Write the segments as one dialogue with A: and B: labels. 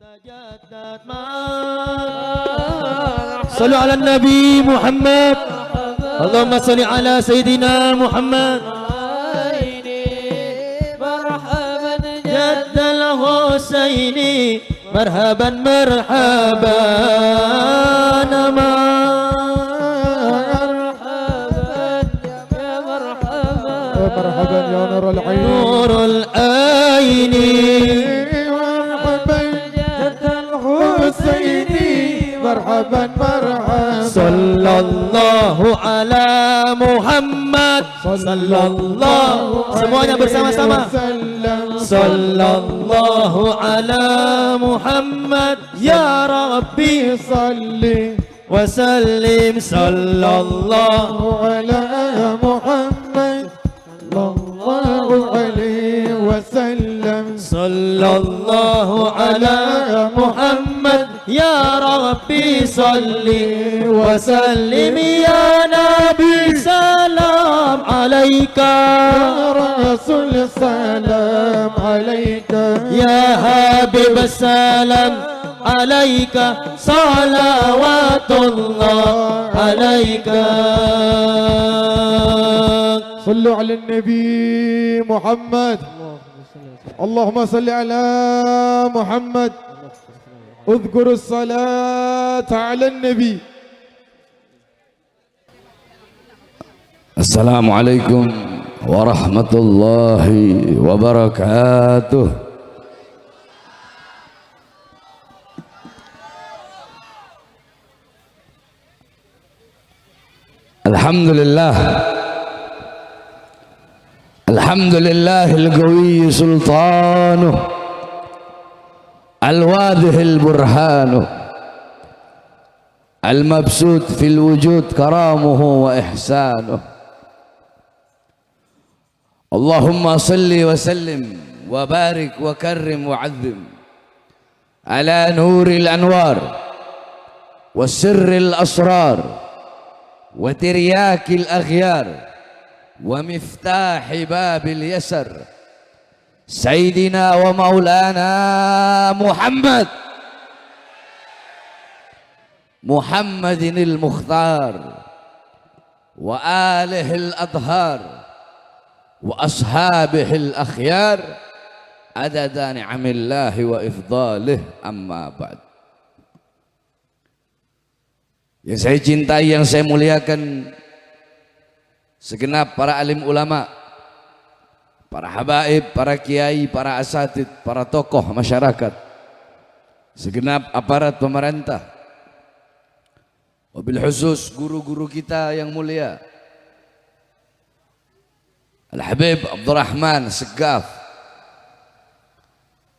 A: صلوا على النبي محمد. اللهم صل على سيدنا محمد. مرحبا جد الحسين، مرحبا مرحبا
B: مرحبا يا نور العين،
A: نور العين،
B: مرحبا جد الحسين، مرحبا مرحبا.
A: صلى الله على محمد. صلى الله semuanya bersama-sama. Sallallahu ala Muhammad ya Rabbi
B: salli
A: wa sallim. Sallallahu
B: ala Muhammad sallallahu alaihi wasallam.
A: Sallallahu ala Muhammad ya Rabbi salli wa sallim. Ya Nabi salam alaika,
B: Ya Rasul salam alaika,
A: ya Habib salam alaika, salawatullah alaika.
B: صلوا على النبي محمد. اللهم صل على محمد. اذكر الصلاة على النبي.
C: السلام عليكم ورحمة الله وبركاته. الحمد لله، الحمد لله القوي سلطانه، الواضح البرهان، المبسوط في الوجود كرامه وإحسانه. اللهم صل وسلم وبارك وكرم وعظم على نور الأنوار والسر الأسرار وترياك الأغيار ومفتاح باب اليسر، سيدنا ومولانا محمد، محمد المختار وآله الأطهار وأصحابه الأخيار، عدد نعم الله وإفضاله. أما بعد. Yang saya cintai, yang saya muliakan, segenap para alim ulama, para habaib, para kiai, para asatid, para tokoh masyarakat, segenap aparat pemerintah, wabil khusus guru-guru kita yang mulia, Al-Habib Abdurrahman Segaf,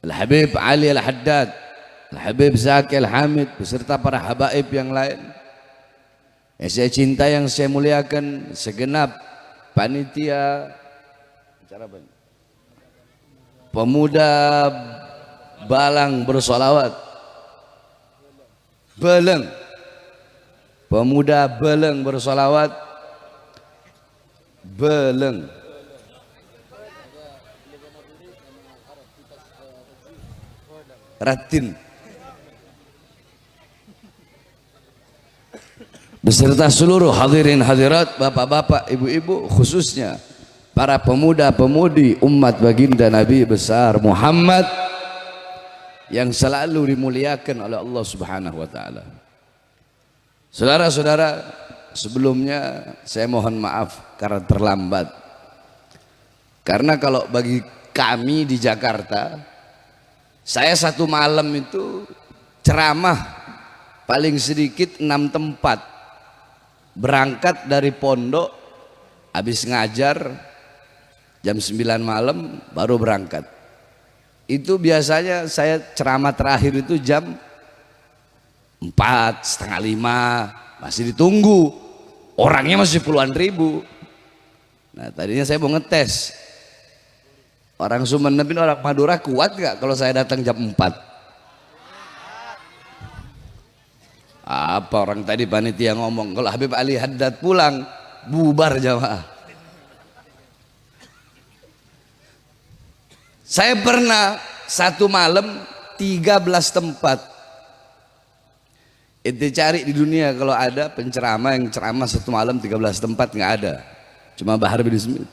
C: Al-Habib Ali Al-Haddad, Al-Habib Zaki Al-Hamid, beserta para habaib yang lain yang saya cinta, yang saya muliakan, segenap panitia pemuda Balang bersolawat, Beleng, pemuda Beleng bersolawat, Beleng, Ratin, beserta seluruh hadirin hadirat, bapak-bapak, ibu-ibu, khususnya para pemuda-pemudi umat baginda Nabi besar Muhammad yang selalu dimuliakan oleh Allah Subhanahu wa taala. Saudara-saudara, sebelumnya saya mohon maaf karena terlambat. Karena kalau bagi kami di Jakarta, saya satu malam itu ceramah paling sedikit 6 tempat. Berangkat dari pondok, habis ngajar jam 9 malam baru berangkat. Itu biasanya saya ceramah terakhir itu jam 4, setengah 5, masih ditunggu, orangnya masih puluhan ribu. Nah tadinya saya mau ngetes, orang Sumeneb ini, orang Madura kuat gak kalau saya datang jam 4? Apa orang tadi panitia ngomong kalau Habib Ali Haddad pulang bubar jamaah. Saya pernah satu malam 13 tempat. Ente cari di dunia kalau ada penceramah yang ceramah satu malam 13 tempat, nggak ada. Cuma Bahar bin Smith.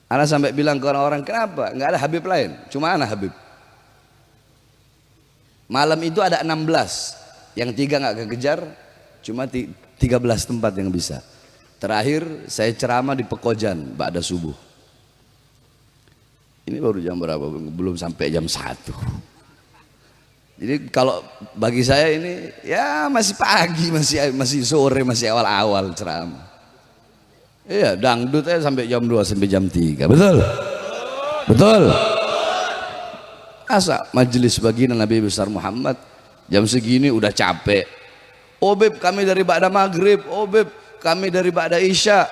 C: Ana sampai bilang ke orang-orang, kenapa? Nggak ada Habib lain, cuma ana Habib. Malam itu ada 16, yang 3 nggak kekejar, cuma 13 tempat yang bisa. Terakhir saya ceramah di Pekojan ba'da subuh. Ini baru jam berapa? Belum sampai jam 1. Jadi kalau bagi saya ini ya masih pagi, masih sore, masih awal-awal ceramah. Iya, dangdut aja sampai jam 2 sampai jam 3. Betul? Betul. Asa majelis baginda Nabi besar Muhammad jam segini udah capek. Oh Beb, kami dari ba'da maghrib. Oh Beb, kami dari ba'da isya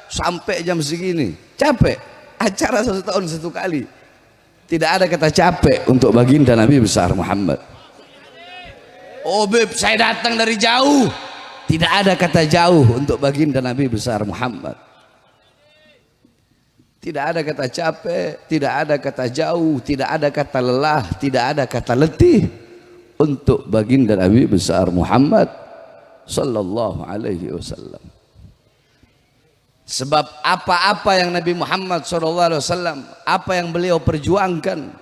C: sampai jam segini. Capek. Acara 1 tahun 1 kali. Tidak ada kata capek untuk baginda Nabi besar Muhammad. Oh Beb, saya datang dari jauh. Tidak ada kata jauh untuk baginda Nabi besar Muhammad. Tidak ada kata capek, tidak ada kata jauh, tidak ada kata lelah, tidak ada kata letih untuk baginda Nabi besar Muhammad sallallahu alaihi wasallam. Sebab apa-apa yang Nabi Muhammad SAW, apa yang beliau perjuangkan,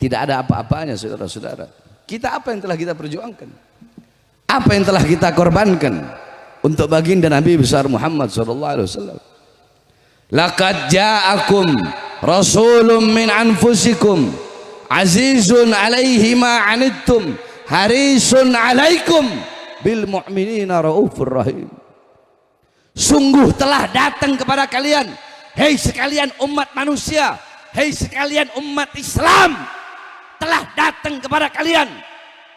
C: tidak ada apa-apanya saudara-saudara. Kita apa yang telah kita perjuangkan? Apa yang telah kita korbankan untuk baginda Nabi besar Muhammad SAW? Laqad ja'akum rasulun min anfusikum azizun alaihi ma anittum harisun alaikum bil mu'minina raufur rahim. Sungguh telah datang kepada kalian, hei sekalian umat manusia, hei sekalian umat Islam, telah datang kepada kalian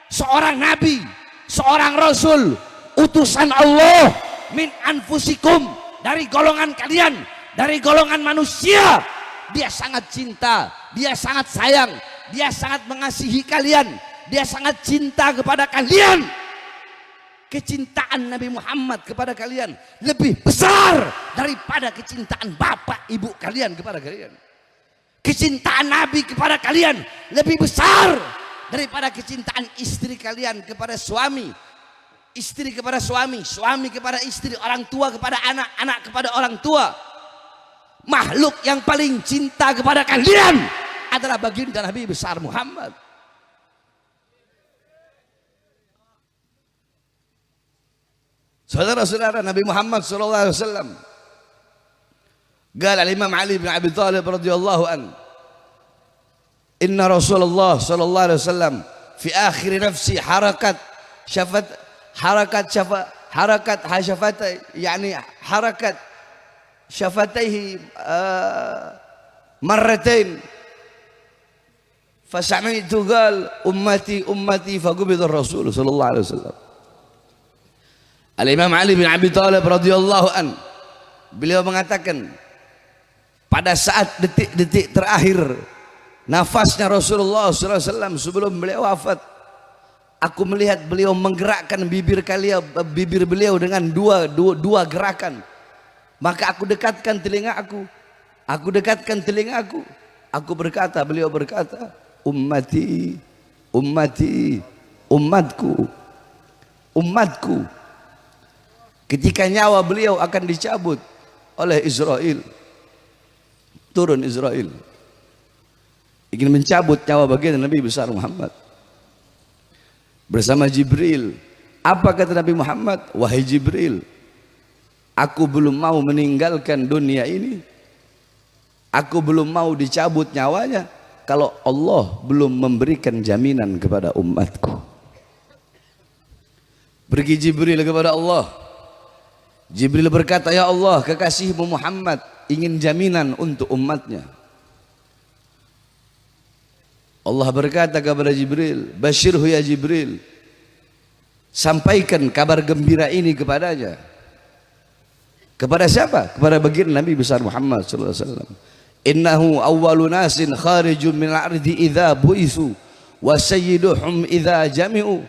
C: seorang nabi, seorang rasul, utusan Allah min anfusikum, dari golongan kalian, dari golongan manusia. Dia sangat cinta, dia sangat sayang, dia sangat mengasihi kalian, dia sangat cinta kepada kalian. Kecintaan Nabi Muhammad kepada kalian lebih besar daripada kecintaan bapak ibu kalian kepada kalian. Kecintaan Nabi kepada kalian lebih besar daripada kecintaan istri kalian kepada suami, istri kepada suami, suami kepada istri, orang tua kepada anak, anak kepada orang tua. Makhluk yang paling cinta kepada kalian adalah baginda Nabi besar Muhammad. Saudara-saudara, Nabi Muhammad SAW قال الإمام علي بن أبي طالب رضي الله عنه إن رسول الله صلى الله عليه وسلم في آخر نفسي حركت شفتيه مرتين فسمعت قال أمتي أمتي فقبض الرسول صلى الله عليه وسلم. Al-Imam Ali bin Abi Thalib radhiyallahu an, beliau mengatakan pada saat detik-detik terakhir nafasnya Rasulullah SAW sebelum beliau wafat, aku melihat beliau menggerakkan bibir beliau dengan dua gerakan. Maka aku dekatkan telinga aku berkata, beliau berkata, ummati, ummati, umatku, umatku. Ketika nyawa beliau akan dicabut oleh Israel, turun Israel ingin mencabut nyawa baginda Nabi besar Muhammad bersama Jibril. Apa kata Nabi Muhammad? Wahai Jibril, aku belum mau meninggalkan dunia ini, aku belum mau dicabut nyawanya kalau Allah belum memberikan jaminan kepada umatku. Pergi Jibril kepada Allah. Jibril berkata, ya Allah, kekasihmu Muhammad ingin jaminan untuk umatnya. Allah berkata kepada Jibril, Basyirhu ya Jibril, sampaikan kabar gembira ini kepadanya. Kepada siapa? Kepada baginda Nabi besar Muhammad SAW. Innahu awwalu nasin kharijun min al-ardi idza bu'isu wa sayyiduhum idza jami'u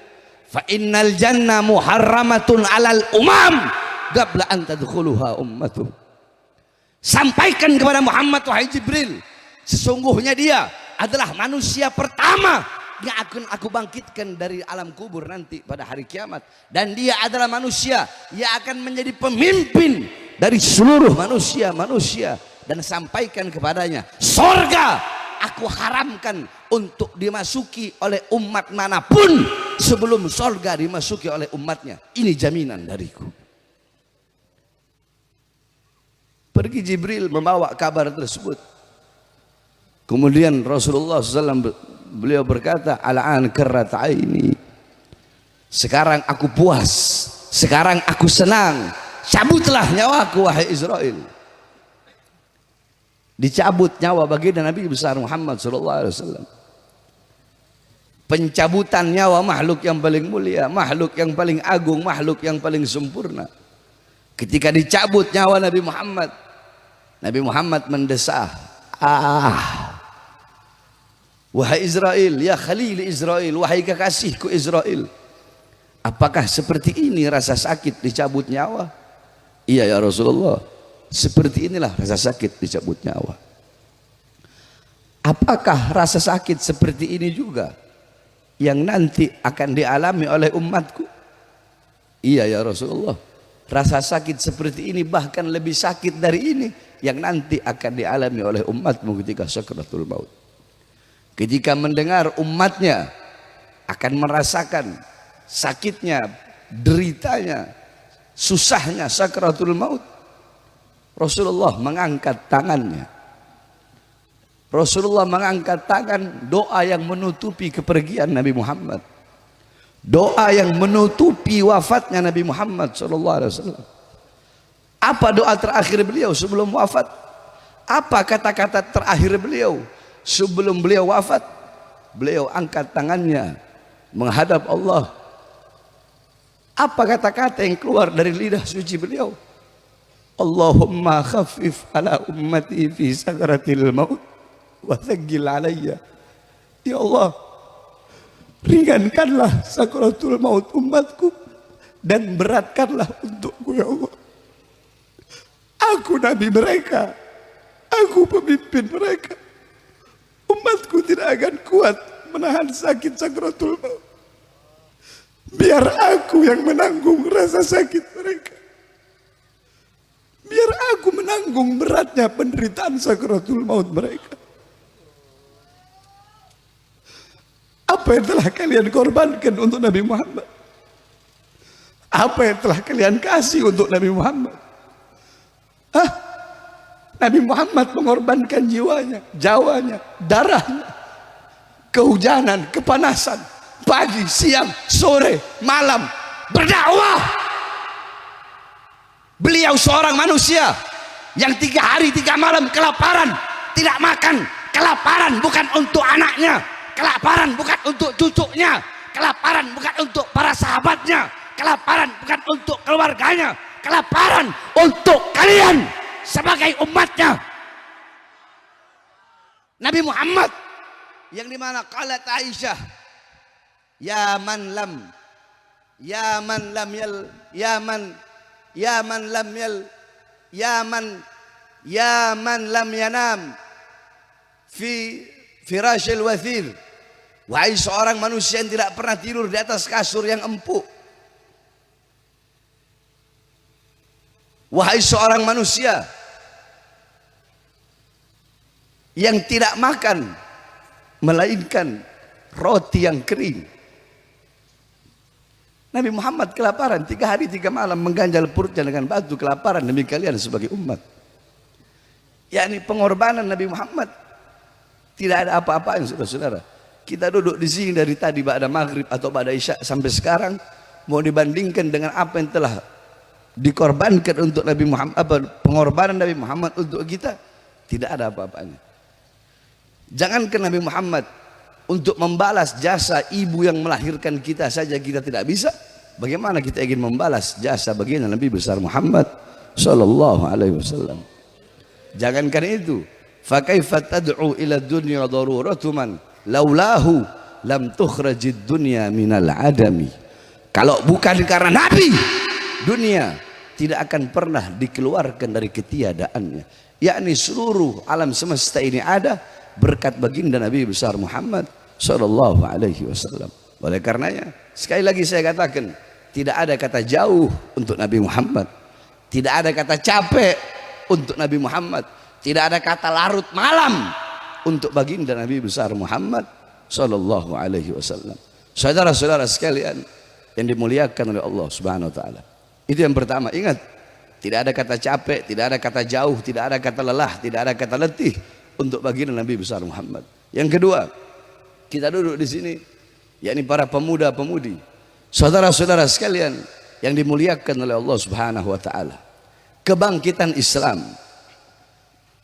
C: fa innal jannah muharramatun 'alal umam qabla an tadkhuluha ummatuh. Sampaikan kepada Muhammad, wahai Jibril, sesungguhnya dia adalah manusia pertama yang akan aku bangkitkan dari alam kubur nanti pada hari kiamat. Dan dia adalah manusia yang akan menjadi pemimpin dari seluruh manusia. Dan sampaikan kepadanya, sorga aku haramkan untuk dimasuki oleh umat manapun sebelum sorga dimasuki oleh umatnya. Ini jaminan dariku. Pergi Jibril membawa kabar tersebut. Kemudian Rasulullah SAW beliau berkata, al'an karrat aini. Sekarang aku puas, sekarang aku senang. Cabutlah nyawaku wahai Israel. Dicabut nyawa baginda Nabi besar Muhammad SAW. Pencabutan nyawa makhluk yang paling mulia, makhluk yang paling agung, makhluk yang paling sempurna. Ketika dicabut nyawa Nabi Muhammad mendesah, wahai Israel, ya Khalil Israel, wahai kekasihku Israel, apakah seperti ini rasa sakit dicabut nyawa? Iya ya Rasulullah, seperti inilah rasa sakit dicabut nyawa. Apakah rasa sakit seperti ini juga yang nanti akan dialami oleh umatku? Iya ya Rasulullah, rasa sakit seperti ini bahkan lebih sakit dari ini yang nanti akan dialami oleh umatmu ketika sakratul maut. Ketika mendengar umatnya akan merasakan sakitnya, deritanya, susahnya sakratul maut, Rasulullah mengangkat tangannya. Rasulullah mengangkat tangan, doa yang menutupi kepergian Nabi Muhammad, doa yang menutupi wafatnya Nabi Muhammad SAW. Apa doa terakhir beliau sebelum wafat? Apa kata-kata terakhir beliau sebelum beliau wafat? Beliau angkat tangannya menghadap Allah. Apa kata-kata yang keluar dari lidah suci beliau? Allahumma khaffif ala ummati fi sakratil maut wa thaqqil alayya. Ya Allah, ringankanlah sakratul maut umatku dan beratkanlah untukku ya Allah. Aku nabi mereka, aku pemimpin mereka. Umatku tidak akan kuat menahan sakit sakratul maut. Biar aku yang menanggung rasa sakit mereka. Biar aku menanggung beratnya penderitaan sakratul maut mereka. Apa yang telah kalian korbankan untuk Nabi Muhammad? Apa yang telah kalian kasih untuk Nabi Muhammad? Nabi Muhammad mengorbankan jiwanya, jawanya, darahnya, kehujanan, kepanasan, pagi, siang, sore, malam, berdakwah. Beliau seorang manusia yang 3 hari 3 malam kelaparan, tidak makan. Kelaparan bukan untuk anaknya, kelaparan bukan untuk cucunya, kelaparan bukan untuk para sahabatnya, kelaparan bukan untuk keluarganya, kelaparan untuk kalian sebagai umatnya. Nabi Muhammad yang dimana qalat Aisyah, ya man lam lam yanam fi firashil wathir, wahai seorang manusia yang tidak pernah tidur di atas kasur yang empuk, wahai seorang manusia yang tidak makan melainkan roti yang kering. Nabi Muhammad kelaparan 3 hari 3 malam, mengganjal perutnya dengan batu kelaparan demi kalian sebagai umat. Yakni pengorbanan Nabi Muhammad tidak ada apa-apanya, saudara-saudara. Kita duduk di sini dari tadi ba'da maghrib atau ba'da isya sampai sekarang, mau dibandingkan dengan apa yang telah dikorbankan untuk Nabi Muhammad, pengorbanan Nabi Muhammad untuk kita, tidak ada apa-apanya. Jangankan Nabi Muhammad, untuk membalas jasa ibu yang melahirkan kita saja kita tidak bisa, bagaimana kita ingin membalas jasa baginda Nabi besar Muhammad sallallahu alaihi wasallam. Jangankan itu, fa kaifa tad'u ila dunya daruratu man laulahu lam tukhrajid dunya minal adami. Kalau bukan karena Nabi, dunia tidak akan pernah dikeluarkan dari ketiadaannya. Yakni seluruh alam semesta ini ada berkat baginda Nabi besar Muhammad sallallahu alaihi wasallam. Oleh karenanya sekali lagi saya katakan, tidak ada kata jauh untuk Nabi Muhammad, tidak ada kata capek untuk Nabi Muhammad, tidak ada kata larut malam untuk baginda Nabi besar Muhammad sallallahu alaihi wasallam. Saudara-saudara sekalian yang dimuliakan oleh Allah Subhanahu wa taala. Itu yang pertama, ingat, tidak ada kata capek, tidak ada kata jauh, tidak ada kata lelah, tidak ada kata letih untuk baginda Nabi besar Muhammad. Yang kedua, kita duduk di sini, yakni para pemuda-pemudi, saudara-saudara sekalian yang dimuliakan oleh Allah Subhanahu wa taala. Kebangkitan Islam,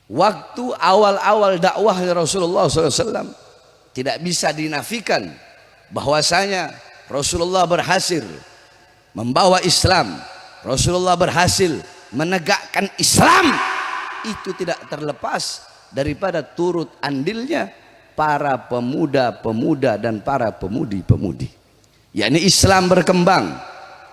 C: waktu awal-awal dakwahnya Rasulullah SAW, tidak bisa dinafikan bahwasanya Rasulullah berhasil membawa Islam, Rasulullah berhasil menegakkan Islam. Itu tidak terlepas daripada turut andilnya para pemuda-pemuda dan para pemudi-pemudi. yakni Islam berkembang,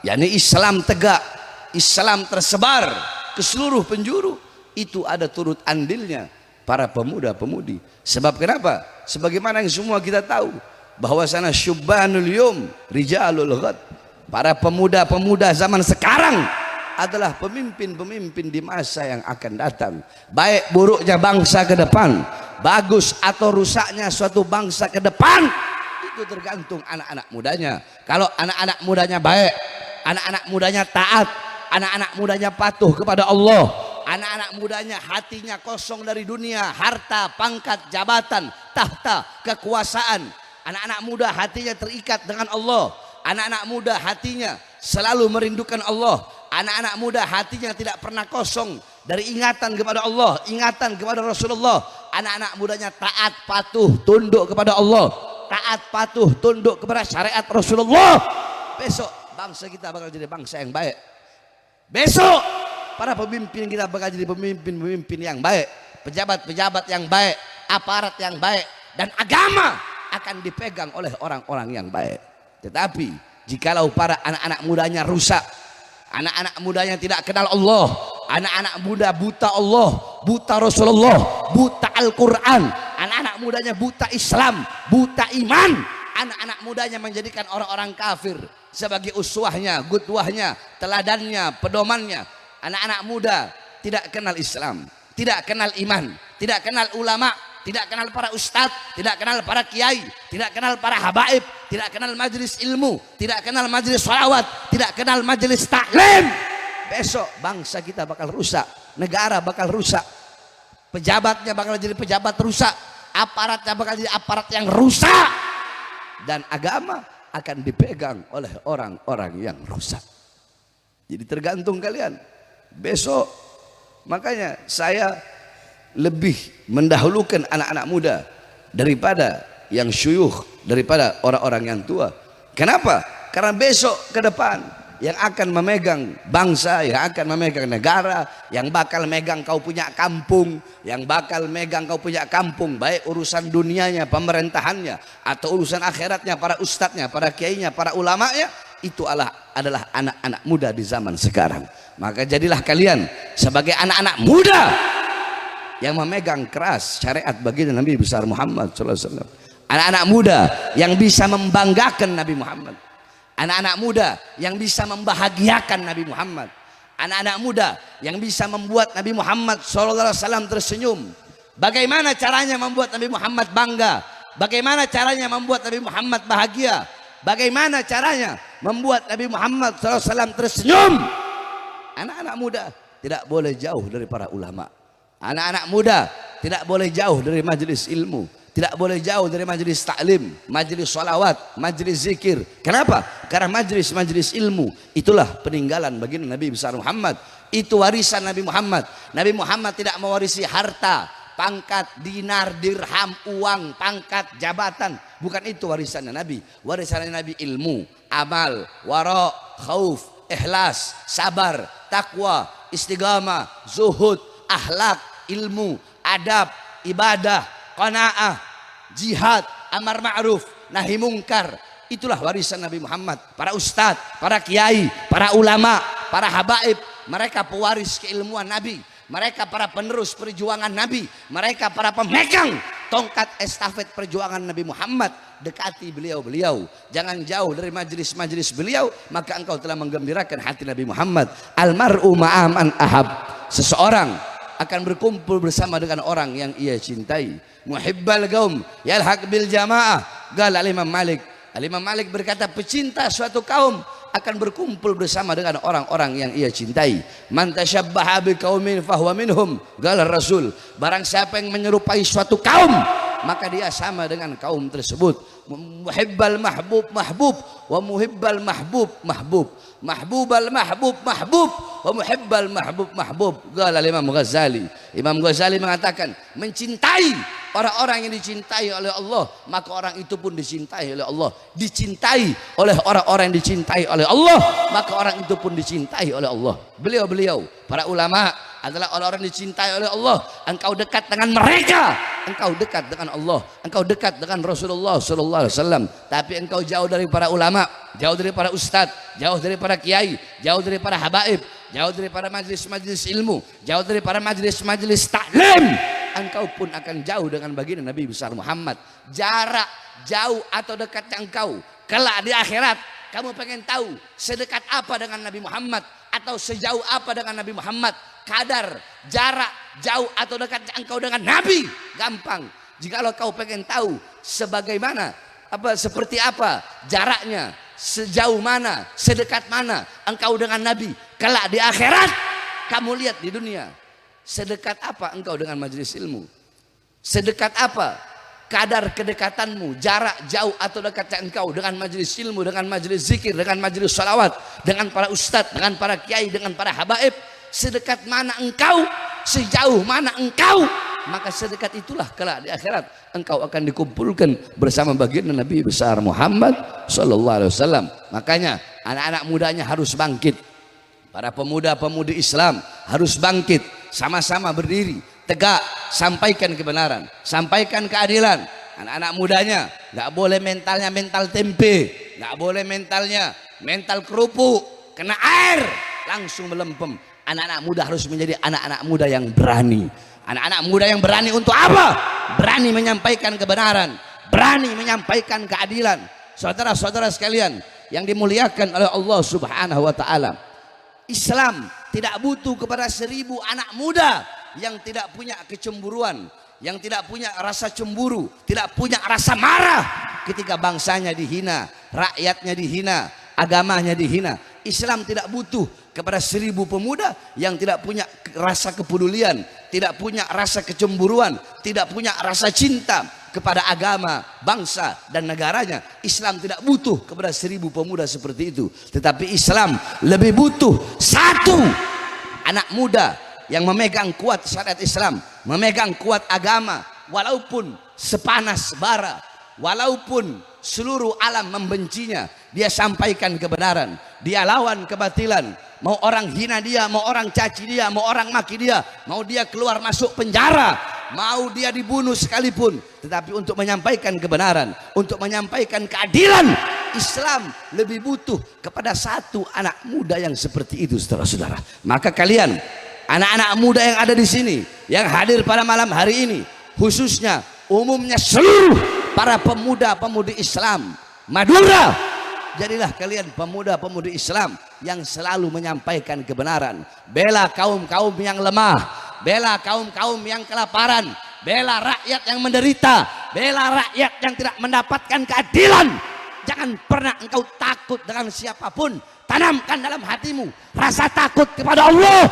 C: yakni Islam tegak, Islam tersebar ke seluruh penjuru. Itu ada turut andilnya para pemuda-pemudi. Sebab kenapa? Sebagaimana yang semua kita tahu, bahwasana syubbanul yum rijalul ghad. Para pemuda-pemuda zaman sekarang adalah pemimpin-pemimpin di masa yang akan datang. Baik buruknya bangsa ke depan, bagus atau rusaknya suatu bangsa ke depan, itu tergantung anak-anak mudanya. Kalau anak-anak mudanya baik, anak-anak mudanya taat, anak-anak mudanya patuh kepada Allah, anak-anak mudanya hatinya kosong dari dunia, harta, pangkat, jabatan, tahta, kekuasaan. Anak-anak muda hatinya terikat dengan Allah. Anak-anak muda hatinya selalu merindukan Allah. Anak-anak muda hatinya tidak pernah kosong dari ingatan kepada Allah, ingatan kepada Rasulullah. Anak-anak mudanya taat, patuh, tunduk kepada Allah, taat, patuh, tunduk kepada syariat Rasulullah. Besok bangsa kita bakal jadi bangsa yang baik. Besok para pemimpin kita bakal jadi pemimpin-pemimpin yang baik, pejabat-pejabat yang baik, aparat yang baik, dan agama akan dipegang oleh orang-orang yang baik. Tetapi jikalau para anak-anak mudanya rusak, anak-anak mudanya tidak kenal Allah, anak-anak muda buta Allah, buta Rasulullah, buta Al-Quran, anak-anak mudanya buta Islam, buta iman, anak-anak mudanya menjadikan orang-orang kafir sebagai uswahnya, gudwahnya, teladannya, pedomannya. Anak-anak muda tidak kenal Islam, tidak kenal iman, tidak kenal ulama, tidak kenal para ustadz, tidak kenal para kiai, tidak kenal para habaib, tidak kenal majelis ilmu, tidak kenal majelis sholawat, tidak kenal majelis taklim. Besok bangsa kita bakal rusak, negara bakal rusak, pejabatnya bakal jadi pejabat rusak, aparatnya bakal jadi aparat yang rusak, dan agama akan dipegang oleh orang-orang yang rusak. Jadi tergantung kalian besok. Makanya saya lebih mendahulukan anak-anak muda daripada yang syuyukh, daripada orang-orang yang tua. Kenapa? Karena besok ke depan yang akan memegang bangsa, yang akan memegang negara, yang bakal megang kau punya kampung, yang bakal megang kau punya kampung, baik urusan dunianya, pemerintahannya, atau urusan akhiratnya, para ustadznya, para kiainya, para ulamanya, itu adalah anak-anak muda di zaman sekarang. Maka jadilah kalian sebagai anak-anak muda yang memegang keras syariat baginda Nabi besar Muhammad SAW. Anak-anak muda yang bisa membanggakan Nabi Muhammad. Anak-anak muda yang bisa membahagiakan Nabi Muhammad. Anak-anak muda yang bisa membuat Nabi Muhammad SAW tersenyum. Bagaimana caranya membuat Nabi Muhammad bangga? Bagaimana caranya membuat Nabi Muhammad bahagia? Bagaimana caranya membuat Nabi Muhammad SAW tersenyum? Anak-anak muda tidak boleh jauh dari para ulama. Anak-anak muda tidak boleh jauh dari majelis ilmu, tidak boleh jauh dari majelis taklim, majelis sholawat, majelis zikir. Kenapa? Karena majelis-majelis ilmu itulah peninggalan baginda Nabi besar Muhammad. Itu warisan Nabi Muhammad. Nabi Muhammad tidak mewarisi harta, pangkat, dinar, dirham, uang, pangkat, jabatan. Bukan itu warisannya Nabi. Warisannya Nabi ilmu, amal, wara, khauf, ikhlas, sabar, takwa, istiqamah, zuhud, akhlak, ilmu, adab, ibadah, qanaah, jihad, amar ma'ruf, nahi mungkar. Itulah warisan Nabi Muhammad. Para ustadz, para kiai, para ulama, para habaib, mereka pewaris keilmuan Nabi. Mereka para penerus perjuangan Nabi. Mereka para pemegang tongkat estafet perjuangan Nabi Muhammad dekati beliau-beliau. Jangan jauh dari majelis-majelis beliau, maka engkau telah menggembirakan hati Nabi Muhammad. Almar'u ma'aman ahab. Seseorang akan berkumpul bersama dengan orang yang ia cintai. Muhibbal qaum yalhaq bil jamaah. Qala Imam Malik. Imam Malik berkata, pecinta suatu kaum akan berkumpul bersama dengan orang-orang yang ia cintai. Man tasyabbaha biqaumin fahuwa minhum. Qala Rasul, barang siapa yang menyerupai suatu kaum, maka dia sama dengan kaum tersebut. Muhibbal mahbub mahbub wa muhibbal mahbub mahbub. Mahbubal mahbub mahbub wa muhibbal mahbub mahbub. Qala Imam Ghazali. Imam Ghazali mengatakan, mencintai orang-orang yang dicintai oleh Allah, maka orang itu pun dicintai oleh Allah. Dicintai oleh orang-orang yang dicintai oleh Allah, maka orang itu pun dicintai oleh Allah. Beliau-beliau, para ulama adalah orang-orang dicintai oleh Allah. Engkau dekat dengan mereka, engkau dekat dengan Allah, engkau dekat dengan Rasulullah sallallahu alaihi wasallam. Tapi engkau jauh dari para ulama, jauh dari para ustadz, jauh dari para kiai, jauh dari para habaib, jauh dari para majelis-majelis ilmu, jauh dari para majelis-majelis taklim, engkau pun akan jauh dengan baginda Nabi besar Muhammad. Jarak jauh atau dekatnya engkau kelak di akhirat, kamu pengen tahu sedekat apa dengan Nabi Muhammad atau sejauh apa dengan Nabi Muhammad, kadar jarak jauh atau dekatnya engkau dengan Nabi, gampang. Jikalau kau pengen tahu sebagaimana seperti apa jaraknya, sejauh mana, sedekat mana engkau dengan Nabi kelak di akhirat, kamu lihat di dunia sedekat apa engkau dengan majelis ilmu, sedekat apa kadar kedekatanmu, jarak jauh atau dekatnya engkau dengan majelis ilmu, dengan majelis zikir, dengan majelis salawat, dengan para ustadz, dengan para kiai, dengan para habaib. Sedekat mana engkau, sejauh mana engkau, maka sedekat itulah kelak di akhirat engkau akan dikumpulkan bersama baginda Nabi besar Muhammad sallallahu alaihi wasallam. Makanya anak-anak mudanya harus bangkit, para pemuda-pemudi Islam harus bangkit, sama-sama berdiri tegak, sampaikan kebenaran, sampaikan keadilan. Anak-anak mudanya nggak boleh mentalnya mental tempe, nggak boleh mentalnya mental kerupuk, kena air langsung melempem. Anak-anak muda harus menjadi anak-anak muda yang berani. Anak-anak muda yang berani untuk apa? Berani menyampaikan kebenaran, berani menyampaikan keadilan. Saudara-saudara sekalian yang dimuliakan oleh Allah Subhanahu wa taala, Islam tidak butuh kepada 1000 anak muda yang tidak punya kecemburuan, yang tidak punya rasa cemburu, tidak punya rasa marah ketika bangsanya dihina, rakyatnya dihina, agamanya dihina. Islam tidak butuh kepada 1000 pemuda yang tidak punya rasa kepedulian, tidak punya rasa kecemburuan, tidak punya rasa cinta kepada agama, bangsa dan negaranya. Islam tidak butuh kepada 1000 pemuda seperti itu. Tetapi Islam lebih butuh 1 anak muda yang memegang kuat syariat Islam, memegang kuat agama, walaupun sepanas bara, walaupun seluruh alam membencinya, dia sampaikan kebenaran, dia lawan kebatilan. Mau orang hina dia, mau orang caci dia, mau orang maki dia, mau dia keluar masuk penjara, mau dia dibunuh sekalipun, tetapi untuk menyampaikan kebenaran, untuk menyampaikan keadilan, Islam lebih butuh kepada 1 anak muda yang seperti itu, saudara-saudara. Maka kalian anak-anak muda yang ada di sini, yang hadir pada malam hari ini, khususnya umumnya seluruh para pemuda-pemudi Islam Madura, jadilah kalian pemuda-pemudi Islam yang selalu menyampaikan kebenaran, bela kaum-kaum yang lemah, bela kaum-kaum yang kelaparan, bela rakyat yang menderita, bela rakyat yang tidak mendapatkan keadilan. Jangan pernah engkau takut dengan siapapun. Tanamkan dalam hatimu rasa takut kepada Allah,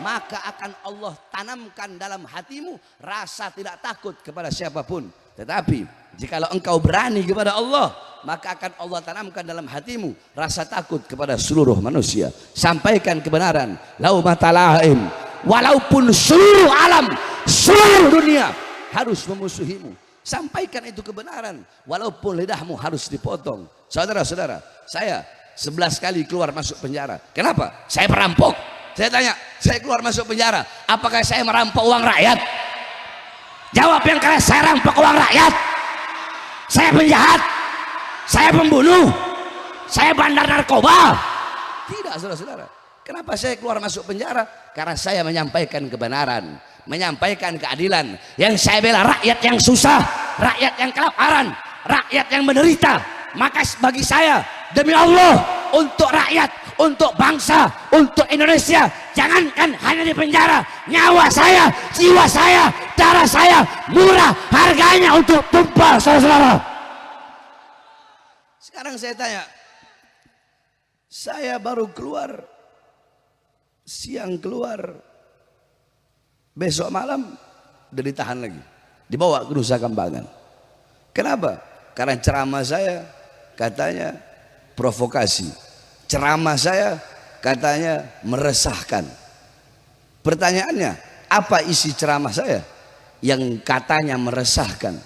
C: maka akan Allah tanamkan dalam hatimu rasa tidak takut kepada siapapun. Tetapi jikalau engkau berani kepada Allah, maka akan Allah tanamkan dalam hatimu rasa takut kepada seluruh manusia. Sampaikan kebenaran, laumatalaim, walaupun seluruh alam, seluruh dunia harus memusuhimu, sampaikan itu kebenaran, walaupun lidahmu harus dipotong. Saudara-saudara, saya 11 kali keluar masuk penjara. Kenapa? Saya perampok. Saya tanya, saya keluar masuk penjara, apakah saya merampok uang rakyat? Jawab yang keras, saya rampok uang rakyat. Saya penjahat, saya pembunuh, saya bandar narkoba. Tidak, saudara-saudara. Kenapa saya keluar masuk penjara? Karena saya menyampaikan kebenaran, menyampaikan keadilan. Yang saya bela rakyat yang susah, rakyat yang kelaparan, rakyat yang menderita. Maka bagi saya, demi Allah, untuk rakyat, untuk bangsa, untuk Indonesia, jangankan hanya di penjara, nyawa saya, jiwa saya, darah saya murah harganya untuk tumpah, saudara-saudara. Sekarang saya tanya, saya baru keluar, siang keluar, besok malam udah ditahan lagi, dibawa ke Nusa Kambangan. Kenapa? Karena ceramah saya katanya provokasi, ceramah saya katanya meresahkan. Pertanyaannya, apa isi ceramah saya yang katanya meresahkan,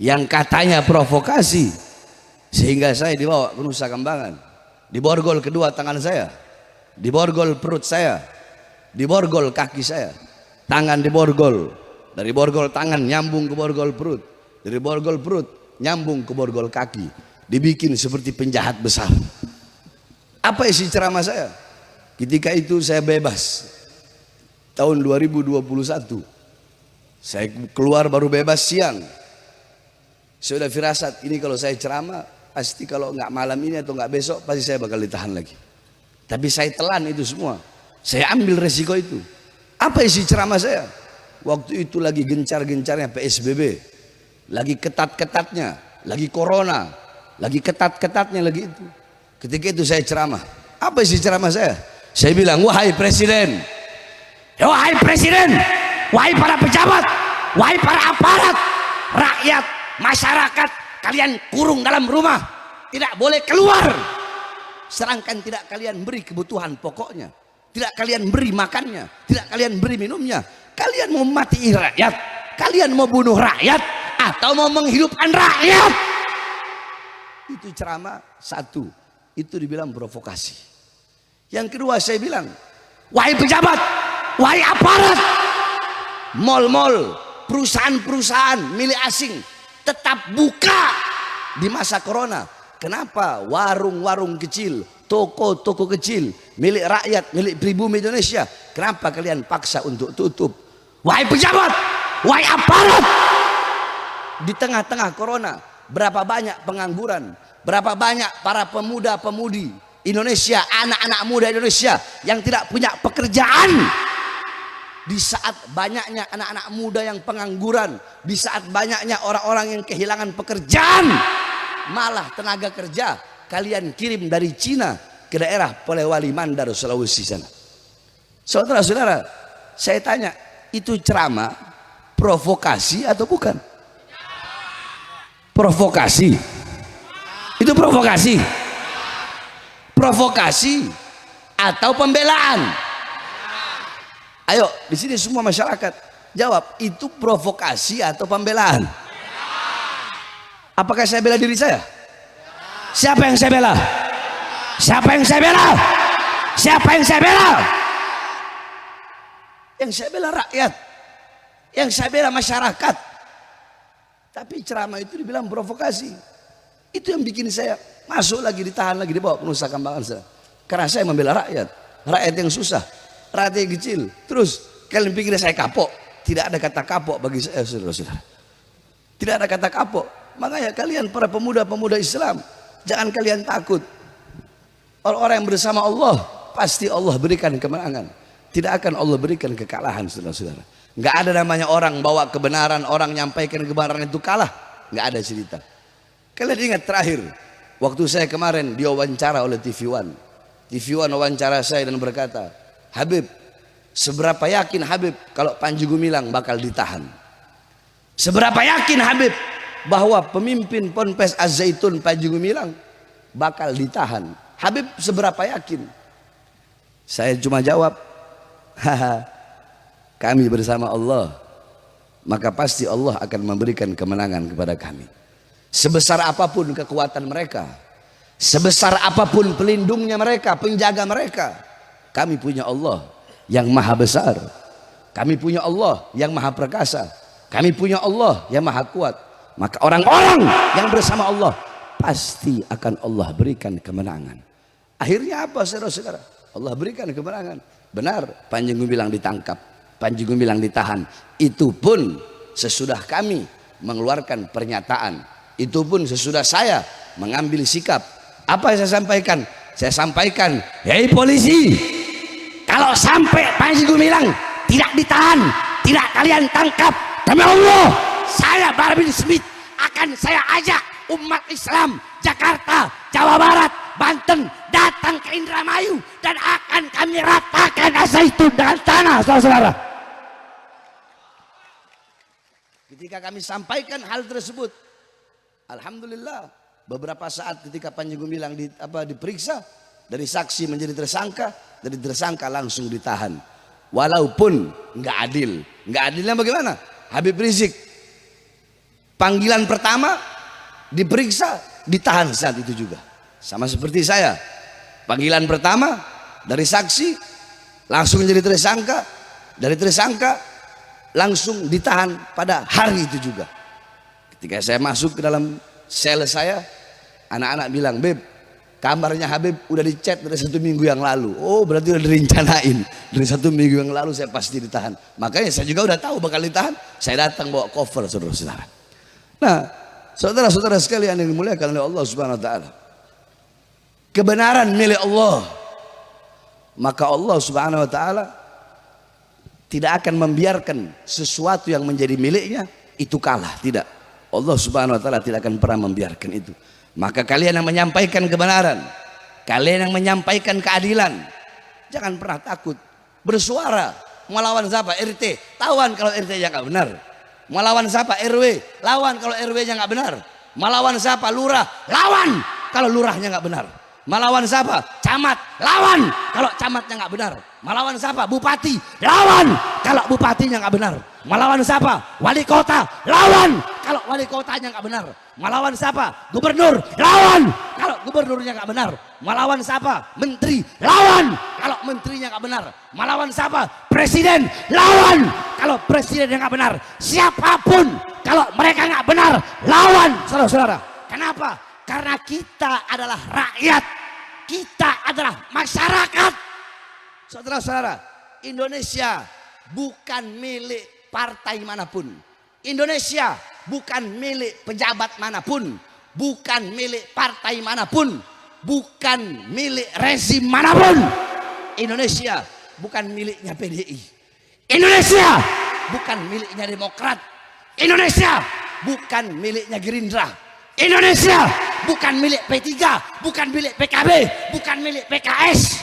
C: yang katanya provokasi, sehingga saya dibawa ke Nusa Kambangan, diborgol kedua tangan saya, diborgol perut saya, diborgol kaki saya, tangan diborgol, dari borgol tangan nyambung ke borgol perut, dari borgol perut nyambung ke borgol kaki, dibikin seperti penjahat besar. Apa isi ceramah saya? Ketika itu saya bebas tahun 2021, saya keluar baru bebas siang. Saya udah firasat, ini kalau saya ceramah pasti kalau nggak malam ini atau nggak besok pasti saya bakal ditahan lagi. Tapi saya telan itu semua, saya ambil resiko itu. Apa isi ceramah saya? Waktu itu lagi gencar-gencarnya PSBB, lagi ketat-ketatnya, lagi corona, lagi ketat-ketatnya lagi itu. Ketika itu saya ceramah. Apa isi ceramah saya? Saya bilang, wahai presiden, wahai presiden, wahai para pejabat, wahai para aparat, rakyat, masyarakat, kalian kurung dalam rumah, tidak boleh keluar. Sedangkan tidak kalian beri kebutuhan pokoknya, tidak kalian beri makannya, tidak kalian beri minumnya. Kalian mau mati rakyat, kalian mau bunuh rakyat, atau mau menghidupkan rakyat? Itu ceramah satu, itu dibilang provokasi. Yang kedua saya bilang, wahai pejabat, wahai aparat, mal-mal, perusahaan-perusahaan milik asing tetap buka di masa corona. Kenapa warung-warung kecil, toko-toko kecil milik rakyat, milik pribumi Indonesia, kenapa kalian paksa untuk tutup? Wahai pejabat, wahai aparat, di tengah-tengah corona berapa banyak pengangguran, berapa banyak para pemuda-pemudi Indonesia, anak-anak muda Indonesia yang tidak punya pekerjaan. Di saat banyaknya anak-anak muda yang pengangguran, di saat banyaknya orang-orang yang kehilangan pekerjaan, malah tenaga kerja kalian kirim dari Cina ke daerah Polewali Mandar, Sulawesi sana. Saudara-saudara, saya tanya, itu ceramah provokasi atau bukan? Provokasi. Itu provokasi. Provokasi atau pembelaan? Ayo, di sini semua masyarakat jawab, itu provokasi atau pembelaan? Apakah saya bela diri saya? Siapa yang saya bela? Siapa yang saya bela? Siapa yang saya bela? Yang saya bela rakyat, yang saya bela masyarakat. Tapi ceramah itu dibilang provokasi. Itu yang bikin saya masuk lagi, ditahan lagi, dibawa ke Nusa Kambangan saya. Karena saya membela rakyat, rakyat yang susah, rakyat yang kecil. Terus kalian pikir saya kapok? Tidak ada kata kapok bagi saya, saudara-saudara. Tidak ada kata kapok. Makanya kalian para pemuda-pemuda Islam, jangan kalian takut. Orang-orang yang bersama Allah, pasti Allah berikan kemenangan. Tidak akan Allah berikan kekalahan, saudara-saudara. Nggak ada namanya orang bawa kebenaran, orang nyampaikan kebenaran itu kalah. Nggak ada cerita. Kalian ingat terakhir, waktu saya kemarin diwawancara oleh TV One. TV One wawancara saya dan berkata, Habib, seberapa yakin Habib kalau Panji Gumilang bakal ditahan? Seberapa yakin Habib bahwa pemimpin Ponpes Az-Zaitun Panji Gumilang bakal ditahan? Habib seberapa yakin? Saya cuma jawab, haha, kami bersama Allah, maka pasti Allah akan memberikan kemenangan kepada kami. Sebesar apapun kekuatan mereka, sebesar apapun pelindungnya mereka, penjaga mereka, kami punya Allah yang maha besar, kami punya Allah yang maha perkasa, kami punya Allah yang maha kuat. Maka orang-orang yang bersama Allah pasti akan Allah berikan kemenangan. Akhirnya apa, saudara-saudara? Allah berikan kemenangan. Benar, Panji Gumilang ditangkap, Panji Gumilang ditahan. Itu pun sesudah kami mengeluarkan pernyataan Itu pun sesudah saya mengambil sikap. Apa yang saya sampaikan? Saya sampaikan, hei polisi, kalau sampai Panji Gumilang tidak ditahan, tidak kalian tangkap, demi Allah, saya Bahar bin Smith akan saya ajak umat Islam Jakarta, Jawa Barat, Banten datang ke Indramayu dan akan kami ratakan Al-Zaitun dengan tanah, saudara-saudara. Ketika kami sampaikan hal tersebut, alhamdulillah, beberapa saat ketika Panji Gumilang diperiksa, dari saksi menjadi tersangka, dari tersangka langsung ditahan. Walaupun nggak adil. Nggak adilnya bagaimana? Habib Rizik panggilan pertama diperiksa, ditahan saat itu juga. Sama seperti saya. Panggilan pertama dari saksi langsung menjadi tersangka, dari tersangka langsung ditahan pada hari itu juga. Ketika saya masuk ke dalam sel saya, anak-anak bilang, "Beb, kamarnya Habib udah dicat dari 1 minggu yang lalu." Oh, berarti udah direncanain. Dari 1 minggu yang lalu saya pasti ditahan. Makanya saya juga udah tahu bakal ditahan. Saya datang bawa cover, saudara-saudara. Nah, saudara-saudara sekalian yang dimuliakan oleh Allah Subhanahu wa taala, kebenaran milik Allah. Maka Allah Subhanahu wa taala tidak akan membiarkan sesuatu yang menjadi miliknya itu kalah, tidak. Allah Subhanahu wa taala tidak akan pernah membiarkan itu. Maka kalian yang menyampaikan kebenaran, kalian yang menyampaikan keadilan, jangan pernah takut bersuara. Melawan siapa? RT, tawan kalau RT-nya nggak benar. Melawan siapa? RW, lawan kalau RW-nya nggak benar. Melawan siapa? Lurah, lawan kalau lurahnya nggak benar. Melawan siapa? Camat, lawan kalau camatnya nggak benar. Melawan siapa? Bupati, lawan kalau bupatinya nggak benar. Melawan siapa? Wali kota, lawan kalau wali kotanya nggak benar. Melawan siapa? Gubernur, lawan kalau gubernurnya nggak benar. Melawan siapa? Menteri, lawan kalau menterinya nggak benar. Melawan siapa? Presiden, lawan kalau presidennya nggak benar. Siapapun kalau mereka nggak benar, lawan, saudara-saudara. Kenapa? Karena kita adalah rakyat, kita adalah masyarakat. Saudara-saudara, Indonesia bukan milik partai manapun. Indonesia bukan milik pejabat manapun, bukan milik partai manapun, bukan milik rezim manapun. Indonesia bukan miliknya PDI. Indonesia bukan miliknya Demokrat. Indonesia bukan miliknya Gerindra. Indonesia bukan milik P3, bukan milik PKB, bukan milik PKS.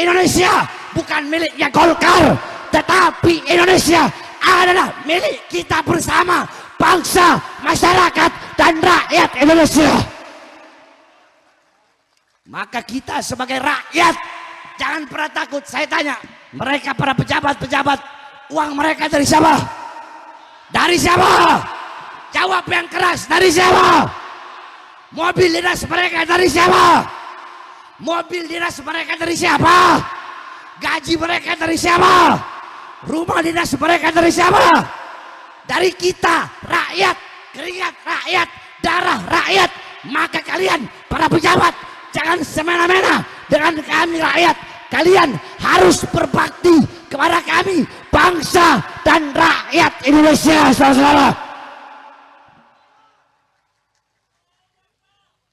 C: Indonesia bukan miliknya Golkar, tetapi Indonesia adalah milik kita bersama, bangsa, masyarakat, dan rakyat Indonesia. Maka kita sebagai rakyat jangan pernah takut. Saya tanya, mereka para pejabat-pejabat, uang mereka dari siapa? Dari siapa? Jawab yang keras, dari siapa? Mobil dinas mereka dari siapa? Mobil dinas mereka dari siapa? Gaji mereka dari siapa? Rumah dinas mereka dari siapa? Dari kita, rakyat, keringat rakyat, darah rakyat. Maka kalian, para pejabat, jangan semena-mena dengan kami rakyat. Kalian harus berbakti kepada kami, bangsa dan rakyat Indonesia, saudara-saudara.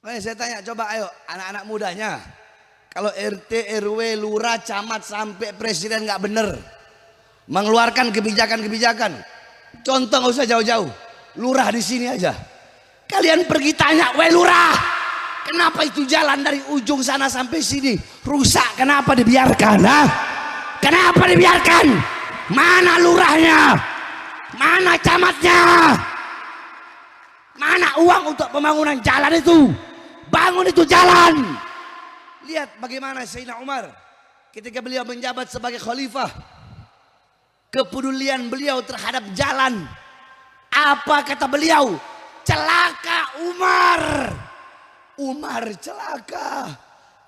C: Saya tanya, coba ayo anak-anak mudanya, kalau RT, RW, lurah, camat sampai presiden nggak bener mengeluarkan kebijakan-kebijakan, contoh nggak usah jauh-jauh, lurah di sini aja, kalian pergi tanya, weh lurah, kenapa itu jalan dari ujung sana sampai sini rusak, kenapa dibiarkan? Nah, kenapa dibiarkan? Mana lurahnya? Mana camatnya? Mana uang untuk pembangunan jalan itu? Bangun itu jalan. Lihat bagaimana Sayyidina Umar ketika beliau menjabat sebagai khalifah, kepedulian beliau terhadap jalan. Apa kata beliau? Celaka Umar. Umar celaka.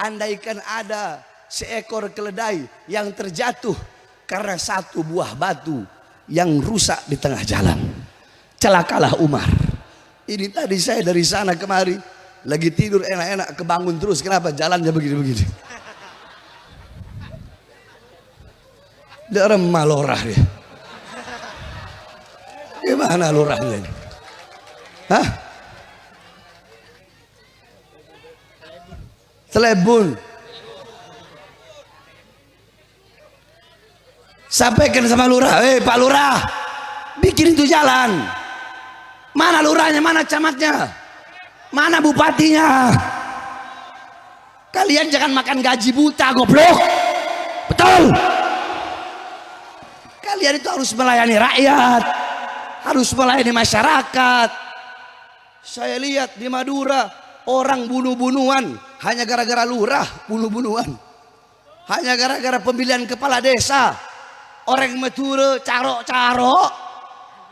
C: Andaikan ada seekor keledai yang terjatuh karena satu buah batu yang rusak di tengah jalan, celakalah Umar. Ini tadi saya dari sana kemari lagi tidur enak-enak, kebangun terus. Kenapa? Jalannya begini-begini. Dia remah lorah dia. Gimana lorahnya ini? Hah? Telebun. Sampaikan sama lurah, Pak Lurah, bikin itu jalan. Mana lurahnya, mana camatnya, mana bupatinya? Kalian jangan makan gaji buta, goblok. Betul. Kalian itu harus melayani rakyat, harus melayani masyarakat. Saya lihat di Madura orang bunuh-bunuhan hanya gara-gara lurah, bunuh-bunuhan hanya gara-gara pemilihan kepala desa. Orang Madura carok-carok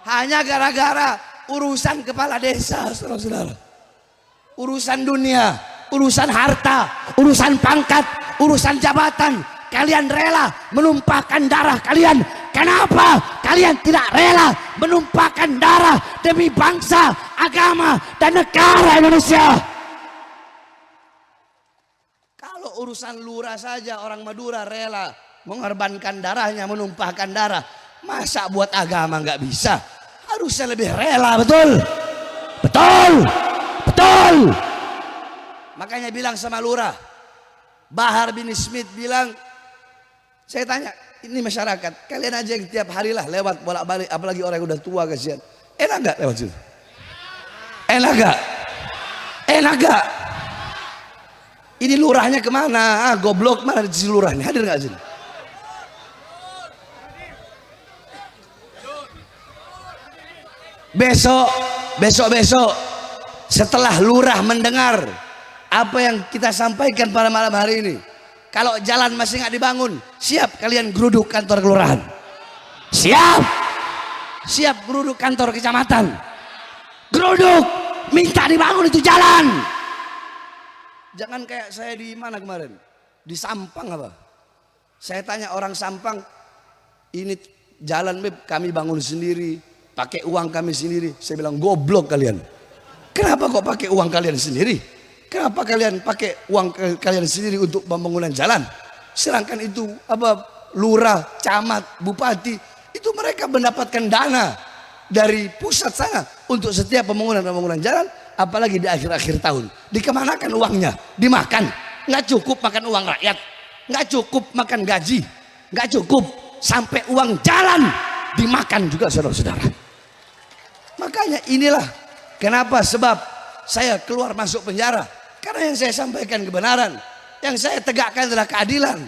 C: hanya gara-gara urusan kepala desa, saudara-saudara. Urusan dunia, urusan harta, urusan pangkat, urusan jabatan. Kalian rela menumpahkan darah kalian. Kenapa kalian tidak rela menumpahkan darah demi bangsa, agama, dan negara Indonesia? Kalau urusan lurah saja orang Madura rela mengorbankan darahnya, menumpahkan darah, masa buat agama nggak bisa? Harusnya lebih rela, betul? Betul, betul. Makanya bilang sama lurah, Bahar bin Smith bilang, saya tanya, ini masyarakat, kalian aja yang tiap hari lah lewat bolak-balik, apalagi orang yang udah tua kasihan. Enak gak lewat situ? Enak gak? Enak gak? Ini lurahnya kemana? Goblok, mana di lurahnya? Hadir gak sini? Besok setelah lurah mendengar apa yang kita sampaikan pada malam hari ini, kalau jalan masih nggak dibangun, siap kalian geruduk kantor kelurahan, siap geruduk kantor kecamatan, geruduk, minta dibangun itu jalan. Jangan kayak saya di mana kemarin, di Sampang apa? Saya tanya orang Sampang, ini jalan kami bangun sendiri, pakai uang kami sendiri. Saya bilang, goblok kalian. Kenapa kok pakai uang kalian sendiri? Kenapa kalian pakai uang kalian sendiri untuk pembangunan jalan? Sedangkan itu apa, lurah, camat, bupati, itu mereka mendapatkan dana dari pusat sana untuk setiap pembangunan jalan, apalagi di akhir-akhir tahun. Dikemanakan uangnya? Dimakan. Nggak cukup makan uang rakyat, nggak cukup makan gaji, nggak cukup sampai uang jalan dimakan juga, saudara-saudara. Makanya inilah kenapa sebab saya keluar masuk penjara, karena yang saya sampaikan kebenaran, yang saya tegakkan adalah keadilan.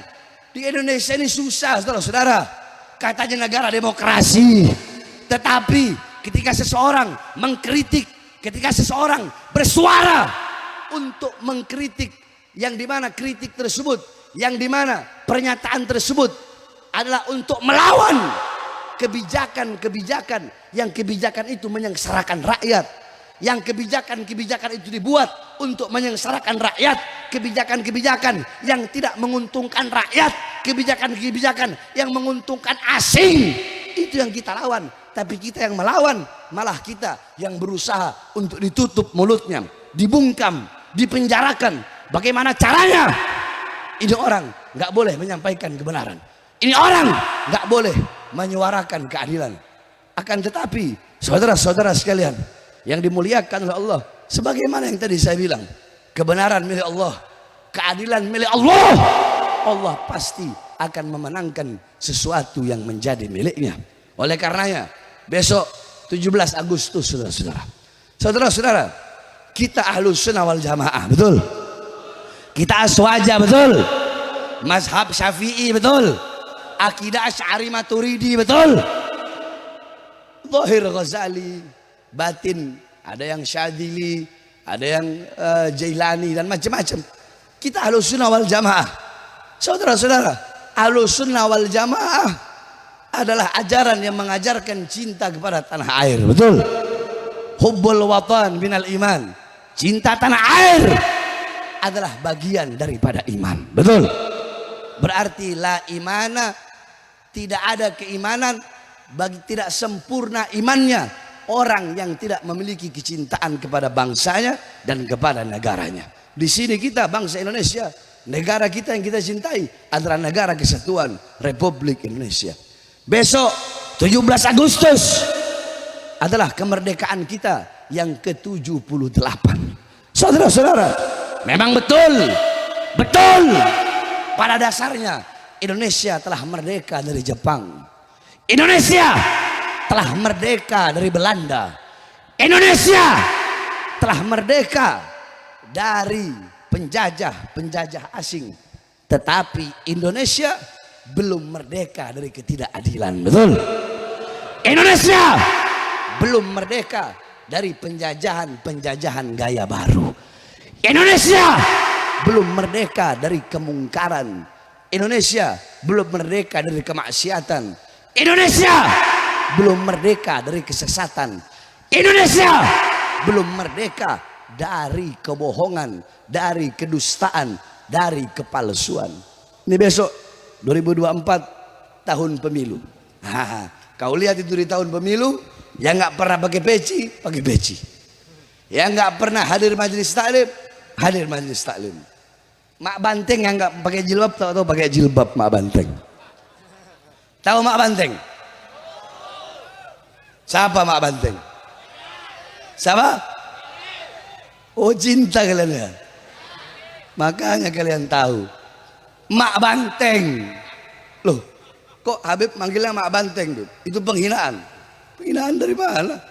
C: Di Indonesia ini susah, saudara-saudara. Katanya negara demokrasi, tetapi ketika seseorang mengkritik, ketika seseorang bersuara untuk mengkritik, yang dimana kritik tersebut, yang dimana pernyataan tersebut adalah untuk melawan kebijakan-kebijakan, yang kebijakan itu menyengsarakan rakyat, yang kebijakan-kebijakan itu dibuat untuk menyengsarakan rakyat, kebijakan-kebijakan yang tidak menguntungkan rakyat, kebijakan-kebijakan yang menguntungkan asing, itu yang kita lawan. Tapi kita yang melawan, malah kita yang berusaha untuk ditutup mulutnya, dibungkam, dipenjarakan. Bagaimana caranya? Ini orang nggak boleh menyampaikan kebenaran, ini orang nggak boleh menyuarakan keadilan. Akan tetapi saudara-saudara sekalian yang dimuliakan oleh Allah, sebagaimana yang tadi saya bilang, kebenaran milik Allah, keadilan milik Allah, Allah pasti akan memenangkan sesuatu yang menjadi miliknya. Oleh karenanya besok 17 Agustus, saudara-saudara, kita Ahlus Sunnah wal Jamaah, betul? Kita Aswaja, betul? Mazhab Syafi'i, betul? Akidah Asy'ari Maturidi, betul? Zahir Ghazali, batin ada yang Syadzili, ada yang Jailani dan macam-macam. Kita Ahlus Sunnah wal Jamaah. Saudara-saudara, Ahlus Sunnah wal Jamaah adalah ajaran yang mengajarkan cinta kepada tanah air, betul? Hubbul watan minal iman. Cinta tanah air adalah bagian daripada iman, betul? Berarti la imana, tidak ada keimanan bagi tidak sempurna imannya orang yang tidak memiliki kecintaan kepada bangsanya dan kepada negaranya. Di sini kita bangsa Indonesia, negara kita yang kita cintai adalah negara kesatuan Republik Indonesia. Besok 17 Agustus adalah kemerdekaan kita yang ke-78. Saudara-saudara, memang betul Betul. Pada dasarnya Indonesia telah merdeka dari Jepang. Indonesia telah merdeka dari Belanda. Indonesia telah merdeka dari penjajah asing. Tetapi Indonesia belum merdeka dari ketidakadilan. Betul. Indonesia belum merdeka dari penjajahan gaya baru. Indonesia belum merdeka dari kemungkaran. Indonesia belum merdeka dari kemaksiatan. Indonesia belum merdeka dari kesesatan. Indonesia belum merdeka dari kebohongan, dari kedustaan, dari kepalsuan. Ini besok 2024 tahun pemilu. Kau lihat itu di tahun pemilu, yang nggak pernah pakai peci, yang nggak pernah hadir majelis taklim, hadir majelis taklim. Mak Banteng yang nggak pakai jilbab, tahu pakai jilbab Mak Banteng. Tahu Mak Banteng? Siapa Mak Banteng? Siapa? Oh, cinta kalian ya. Makanya kalian tahu Mak Banteng. Loh, kok Habib manggilnya Mak Banteng tuh? Itu penghinaan. Penghinaan dari mana?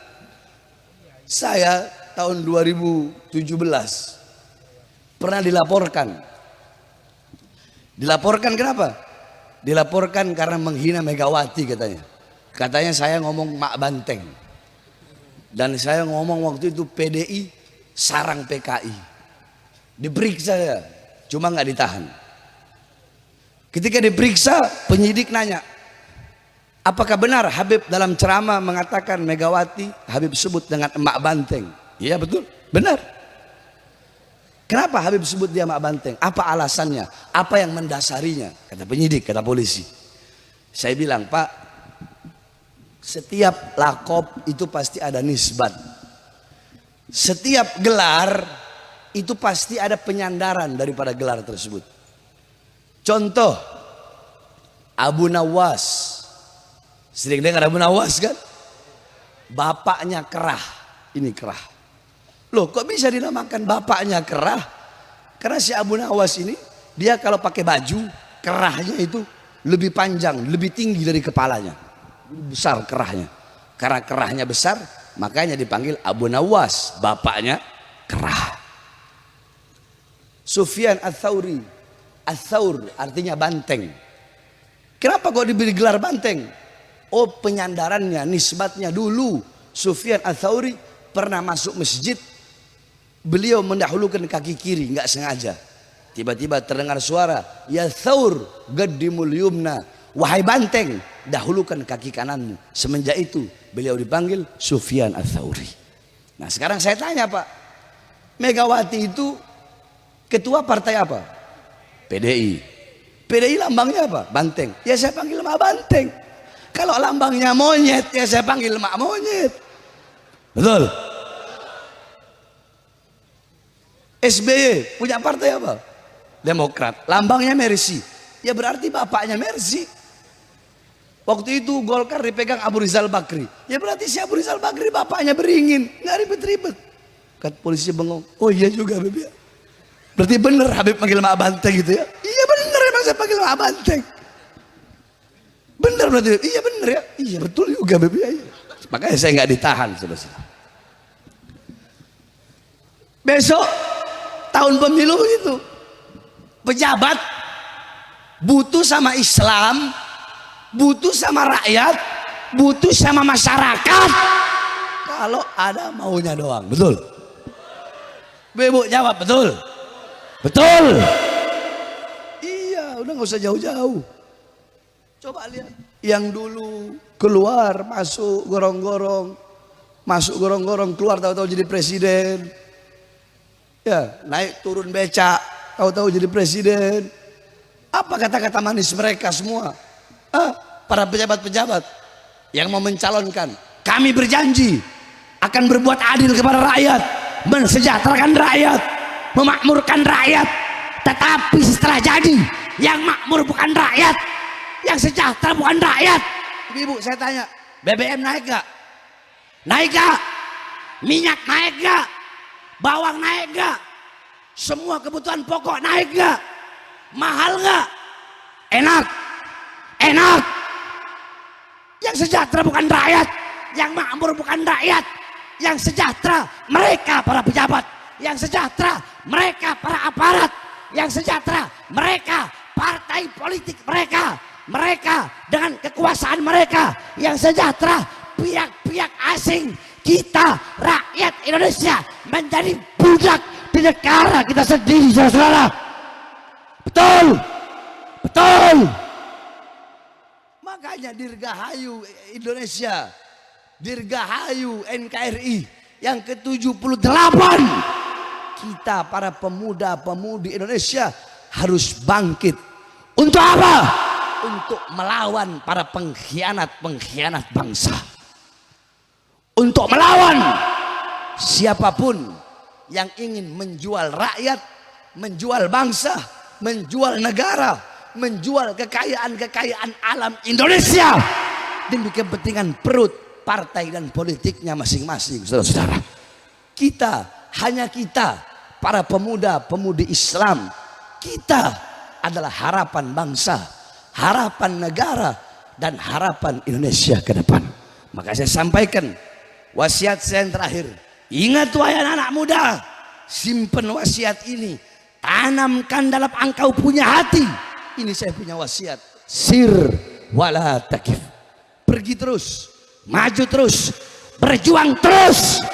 C: Saya tahun 2017 pernah dilaporkan. Dilaporkan kenapa? Dilaporkan karena menghina Megawati katanya. Katanya saya ngomong Mak Banteng. Dan saya ngomong waktu itu PDI sarang PKI. Diperiksa ya, cuma nggak ditahan. Ketika diperiksa, penyidik nanya, apakah benar Habib dalam ceramah mengatakan Megawati Habib sebut dengan Emak Banteng? Iya betul, benar. Kenapa Habib sebut dia Emak Banteng? Apa alasannya? Apa yang mendasarinya? Kata penyidik, kata polisi. Saya bilang, Pak, setiap lakop itu pasti ada nisbat. Setiap gelar itu pasti ada penyandaran daripada gelar tersebut. Contoh, Abu Nawas. Sering dengar Abu Nawas kan? Bapaknya Kerah. Ini Kerah. Loh, kok bisa dinamakan bapaknya Kerah? Karena si Abu Nawas ini, dia kalau pakai baju, kerahnya itu lebih panjang, lebih tinggi dari kepalanya. Besar kerahnya. Karena kerahnya besar, makanya dipanggil Abu Nawas, bapaknya Kerah. Sufyan Ats-Tsauri. Ats-Tsaur artinya banteng. Kenapa kok diberi gelar banteng? Oh, penyandarannya, nisbatnya dulu Sufyan Ats-Tsauri pernah masuk masjid, beliau mendahulukan kaki kiri, nggak sengaja. Tiba-tiba terdengar suara, ya Tsaur gaddimul yumna, wahai banteng, dahulukan kaki kananmu. Semenjak itu beliau dipanggil Sufyan Ats-Tsauri. Nah sekarang saya tanya Pak, Megawati itu ketua partai apa? PDI. PDI lambangnya apa? Banteng. Ya saya panggil Mak Banteng. Kalau lambangnya monyet, ya saya panggil Mak Monyet. Betul. SBY punya partai apa? Demokrat. Lambangnya Mercy. Ya berarti bapaknya Mercy. Waktu itu Golkar dipegang Abu Rizal Bakri. Ya berarti si Abu Rizal Bakri bapaknya Beringin. Nggak ribet-ribet. Kata polisi bengong. Oh iya juga Habib ya. Berarti bener Habib panggil Mak Banteng gitu ya. Iya bener emang saya panggil Mak Banteng. Bener berarti. Iya bener ya. Iya betul juga Habib ya. Makanya saya nggak ditahan saudara. Besok tahun pemilu begitu. Pejabat butuh sama Islam, butuh sama rakyat, butuh sama masyarakat. Kalau ada maunya doang, betul? Ibu jawab betul. Betul. Iya, udah nggak usah jauh-jauh. Coba lihat yang dulu keluar masuk gorong-gorong, keluar tahu-tahu jadi presiden. Ya, naik turun becak, tahu-tahu jadi presiden. Apa kata-kata manis mereka semua? Para pejabat-pejabat yang mau mencalonkan, kami berjanji akan berbuat adil kepada rakyat, mensejahterakan rakyat, memakmurkan rakyat. Tetapi setelah jadi, yang makmur bukan rakyat, yang sejahtera bukan rakyat. Ibu, saya tanya, BBM naik gak? Naik gak? Minyak naik gak? Bawang naik gak? Semua kebutuhan pokok naik gak? Mahal nggak? Enak. Enak. Yang sejahtera bukan rakyat, yang makmur bukan rakyat. Yang sejahtera mereka para pejabat, yang sejahtera mereka para aparat, yang sejahtera mereka partai politik mereka, mereka dengan kekuasaan mereka, yang sejahtera pihak-pihak asing. Kita rakyat Indonesia menjadi budak di negara kita sendiri, saudara. Betul, betul. Makanya Dirgahayu Indonesia, Dirgahayu NKRI yang ke-78. Kita para pemuda-pemudi Indonesia harus bangkit. Untuk apa? Untuk melawan para pengkhianat-pengkhianat bangsa. Untuk melawan siapapun yang ingin menjual rakyat, menjual bangsa, menjual negara, menjual kekayaan-kekayaan alam Indonesia demi kepentingan perut, partai dan politiknya masing-masing. Saudara-saudara, hanya kita para pemuda-pemudi Islam, kita adalah harapan bangsa, harapan negara, dan harapan Indonesia ke depan. Maka saya sampaikan wasiat saya yang terakhir. Ingat wahai anak muda, simpen wasiat ini, tanamkan dalam engkau punya hati. Ini saya punya wasiat. Sir wala takif. Pergi terus, maju terus, berjuang terus.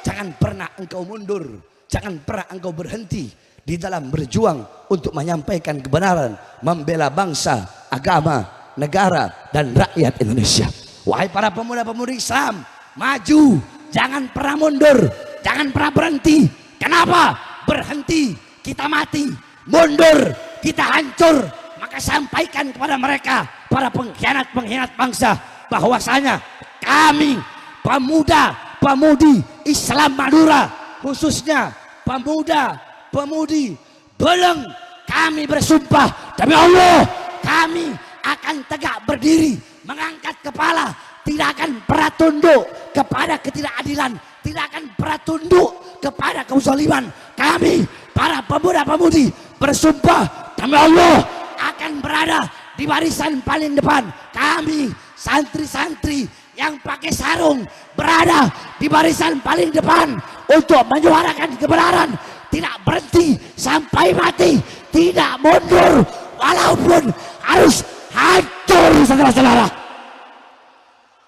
C: Jangan pernah engkau mundur, jangan pernah engkau berhenti di dalam berjuang untuk menyampaikan kebenaran, membela bangsa, agama, negara, dan rakyat Indonesia. Wahai para pemuda-pemudi Islam, maju, jangan pernah mundur, jangan pernah berhenti. Kenapa? Berhenti, kita mati. Mundur, kita hancur. Maka sampaikan kepada mereka, para pengkhianat-pengkhianat bangsa, bahwasanya kami pemuda-pemudi Islam Madura, khususnya pemuda-pemudi Beleng, kami bersumpah demi Allah, kami akan tegak berdiri, mengangkat kepala, tidak akan pernah tunduk kepada ketidakadilan, tidak akan pernah tunduk kepada kezaliman. Kami para pemuda-pemudi bersumpah demi Allah akan berada di barisan paling depan. Kami santri-santri yang pakai sarung berada di barisan paling depan untuk menyuarakan kebenaran, tidak berhenti sampai mati, tidak mundur walaupun harus hancur. Saudara-saudara,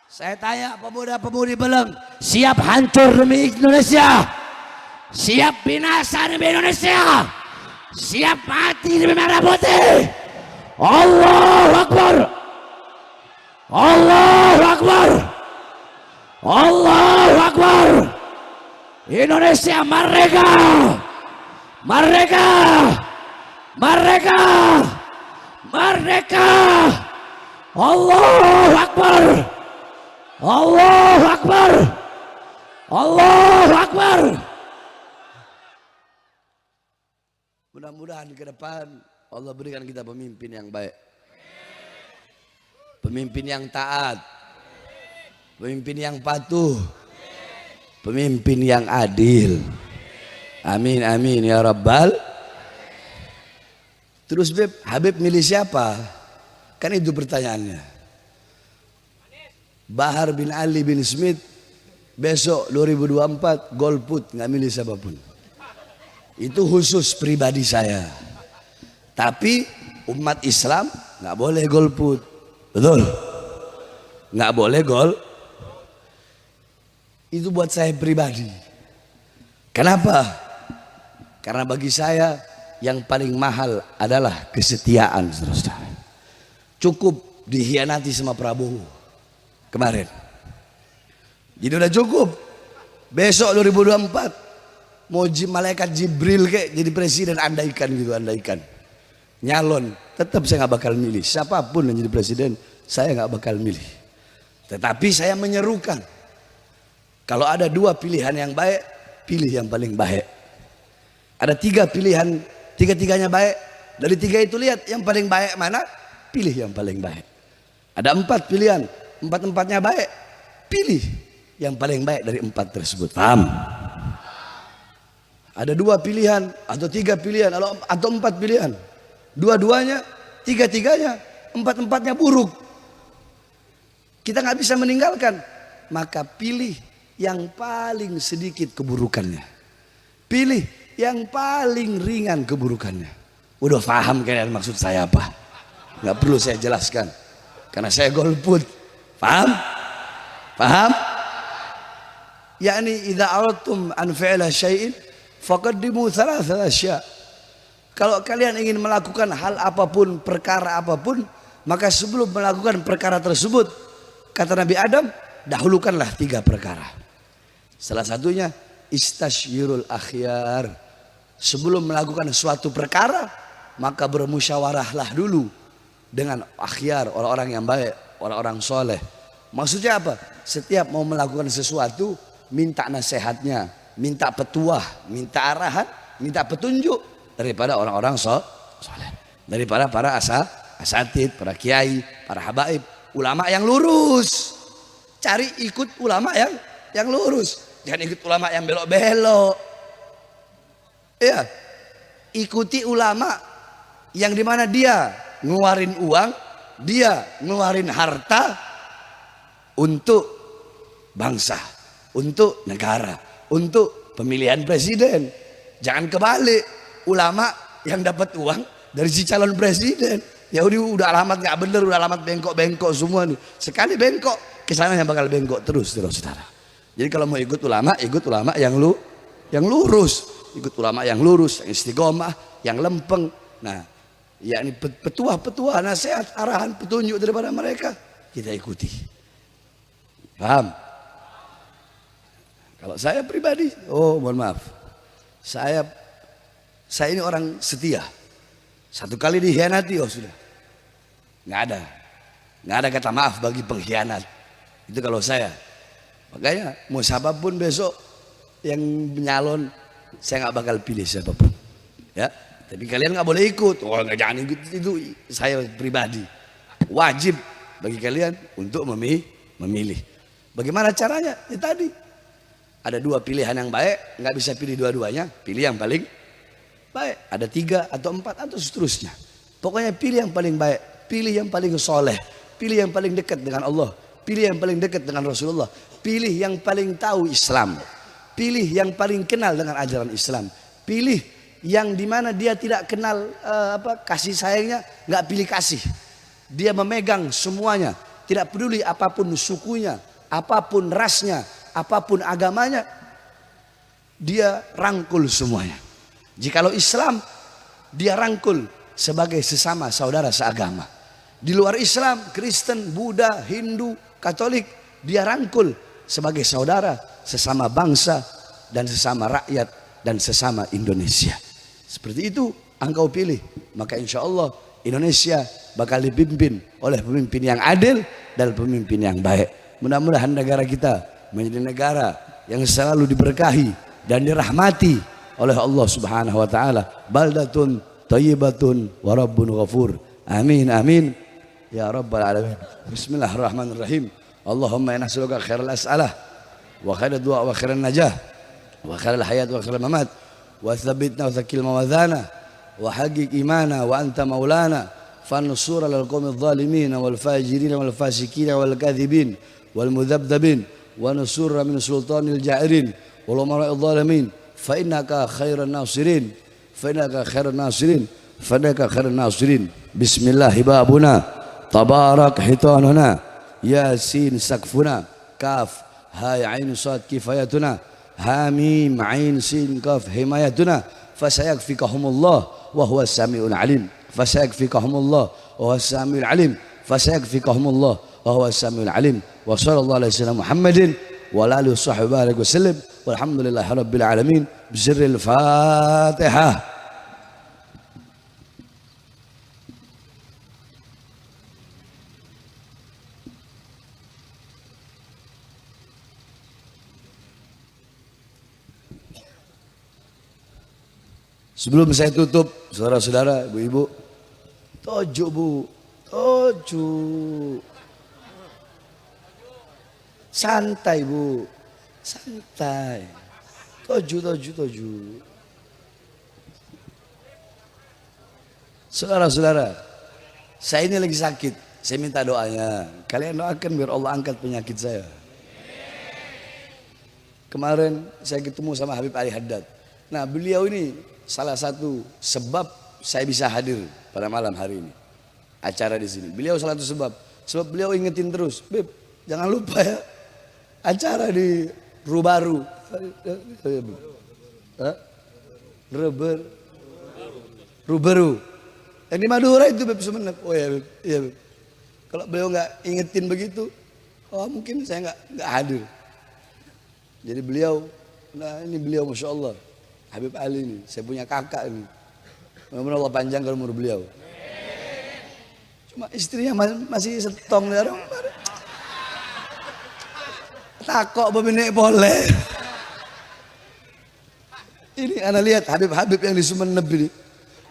C: saya tanya pemuda-pemudi Beleng, siap hancur demi Indonesia, siap binasa demi Indonesia, siap mati demi merah putih? Allahu Akbar, Allahu Akbar, Allahu Akbar. Indonesia merdeka, merdeka, merdeka, merdeka. Allahu Akbar, Allahu Akbar, Allahu Akbar. Mudah-mudahan ke depan Allah berikan kita pemimpin yang baik, pemimpin yang taat, pemimpin yang patuh, pemimpin yang adil. Amin amin ya rabbal. Terus Beb, Habib milih siapa? Kan itu pertanyaannya. Bahar bin Ali bin Smith besok 2024 golput, nggak milih siapapun. Itu khusus pribadi saya. Tapi umat Islam nggak boleh golput, betul? Nggak boleh gol. Itu buat saya pribadi. Kenapa? Karena bagi saya yang paling mahal adalah kesetiaan, saudara-saudara. Cukup dihianati sama Prabowo kemarin. Jadi udah cukup. Besok 2024 mau malaikat Jibril kayak jadi presiden, andaikan gitu, andaikan. Nyalon, tetap saya nggak bakal milih. Siapapun yang jadi presiden, saya nggak bakal milih. Tetapi saya menyerukan, kalau ada dua pilihan yang baik, pilih yang paling baik. Ada tiga pilihan, tiga-tiganya baik. Dari tiga itu lihat yang paling baik mana, pilih yang paling baik. Ada 4 pilihan, 4-empatnya baik, pilih yang paling baik dari 4 tersebut. Paham? Ada 2 pilihan atau 3 pilihan atau 4 pilihan. dua-duanya, tiga-tiganya, empat-empatnya buruk. Kita nggak bisa meninggalkan. Maka pilih yang paling sedikit keburukannya. Pilih yang paling ringan keburukannya. Udah paham kalian maksud saya apa? Nggak perlu saya jelaskan. Karena saya golput. Paham? Paham? Yakni idza aradtum an fi'la syai'in faqaddimu thalathata asya'. Kalau kalian ingin melakukan hal apapun, perkara apapun, maka sebelum melakukan perkara tersebut, kata Nabi Adam, dahulukanlah 3 perkara. Salah satunya istasyirul akhyar. Sebelum melakukan suatu perkara, maka bermusyawarahlah dulu dengan akhyar, orang-orang yang baik, orang-orang soleh. Maksudnya apa? Setiap mau melakukan sesuatu, minta nasihatnya, minta petuah, minta arahan, minta petunjuk daripada orang-orang soleh, daripada para asatid, para kiai, para habaib, ulama yang lurus. Cari ikut ulama yang lurus, jangan ikut ulama yang belok-belok. Ya, ikuti ulama yang dimana dia ngeluarin uang, dia ngeluarin harta untuk bangsa, untuk negara, untuk pemilihan presiden. Jangan kebalik, ulama yang dapat uang dari si calon presiden. Ya udah alamat nggak bener, udah alamat bengkok-bengkok semua nih. Sekali bengkok, kesananya bakal bengkok terus, saudara. Jadi kalau mau ikut ulama yang lurus, ikut ulama yang lurus, yang istiqomah, yang lempeng. Nah, yakni petuah-petuah, nasihat, arahan, petunjuk daripada mereka kita ikuti. Paham? Kalau saya pribadi, mohon maaf, saya ini orang setia. Satu kali dikhianati, sudah, nggak ada kata maaf bagi pengkhianat. Itu kalau saya. Makanya mau siapapun besok yang menyalon, saya nggak bakal pilih siapapun. Ya, tapi kalian nggak boleh ikut. Nggak, jangan ikut, itu saya pribadi. Wajib bagi kalian untuk memilih. Bagaimana caranya? Ya tadi ada 2 pilihan yang baik, nggak bisa pilih dua-duanya, pilih yang paling baik. Ada 3 atau 4 atau seterusnya. Pokoknya pilih yang paling baik, pilih yang paling soleh, pilih yang paling dekat dengan Allah, pilih yang paling dekat dengan Rasulullah, pilih yang paling tahu Islam, pilih yang paling kenal dengan ajaran Islam, pilih yang dimana dia tidak kenal kasih sayangnya, nggak pilih kasih. Dia memegang semuanya, tidak peduli apapun sukunya, apapun rasnya, apapun agamanya, dia rangkul semuanya. Jikalau Islam, dia rangkul sebagai sesama saudara seagama. Di luar Islam, Kristen, Buddha, Hindu, Katolik, dia rangkul sebagai saudara sesama bangsa dan sesama rakyat dan sesama Indonesia. Seperti itu engkau pilih, maka insya Allah Indonesia bakal dipimpin oleh pemimpin yang adil dan pemimpin yang baik. Mudah-mudahan negara kita menjadi negara yang selalu diberkahi dan dirahmati oleh Allah Subhanahu wa taala. Baldatun thayyibatun wa rabbun ghafur. Amin amin ya rabbal alamin. Bismillahirrahmanirrahim. Allahumma inna nas'aluka khairal as'alah wa khairal du'a wa khairal najah wa khairal hayat wa khairal mamat wa tsabbitna wa tsakkil mawadhana wa haqiq imana wa anta maulana fansur lil qaumidh dhalimin wal fajirin wal fasikin wal kadhibin wal mudhabdhabin wa nusur min sultanil ja'irin wal umara'idh dhalimin fa innaka khairan nasirin fa innaka khairan nasirin fa innaka khairan nasirin. Bismillah babuna tabarak hitanuna yasin sakfuna kaf ha ain sad kifayatuna hamim ain sin kaf himayatuna fasayakfikahumullah wa huwa samiul alim fasayakfikahumullah wa huwa samiul alim fasayakfikahumullah wa huwa samiul alim wa sallallahu alaihi wasallam Muhammadin wa alihi washabbihi wasallam walhamdulillahi rabbil alamin bisirril Fatihah. Sebelum saya tutup, saudara-saudara, ibu-ibu, toju bu, toju, santai bu, santai, toju. Saudara-saudara, saya ini lagi sakit. Saya minta doanya. Kalian doakan biar Allah angkat penyakit saya. Kemarin saya ketemu sama Habib Ali Haddad. Nah, beliau ini salah satu sebab saya bisa hadir pada malam hari ini. Acara di sini. Beliau salah satu sebab. Sebab beliau ingetin terus, Beb, jangan lupa ya. Acara di Rubaru. Rubaru. Yang di Madura itu Beb Sumeneb. Oh ya Beb. Iya Beb. Kalau beliau nggak ingetin begitu, oh mungkin saya nggak hadir. Jadi beliau, nah ini beliau Masya Allah, Habib Ali ini, saya punya kakak ini. Mudah-mudahan Allah panjangkan umur beliau. Cuma istrinya masih setong dari takok bebenek boleh. Ini anda lihat Habib-Habib yang di Sumeneb ini,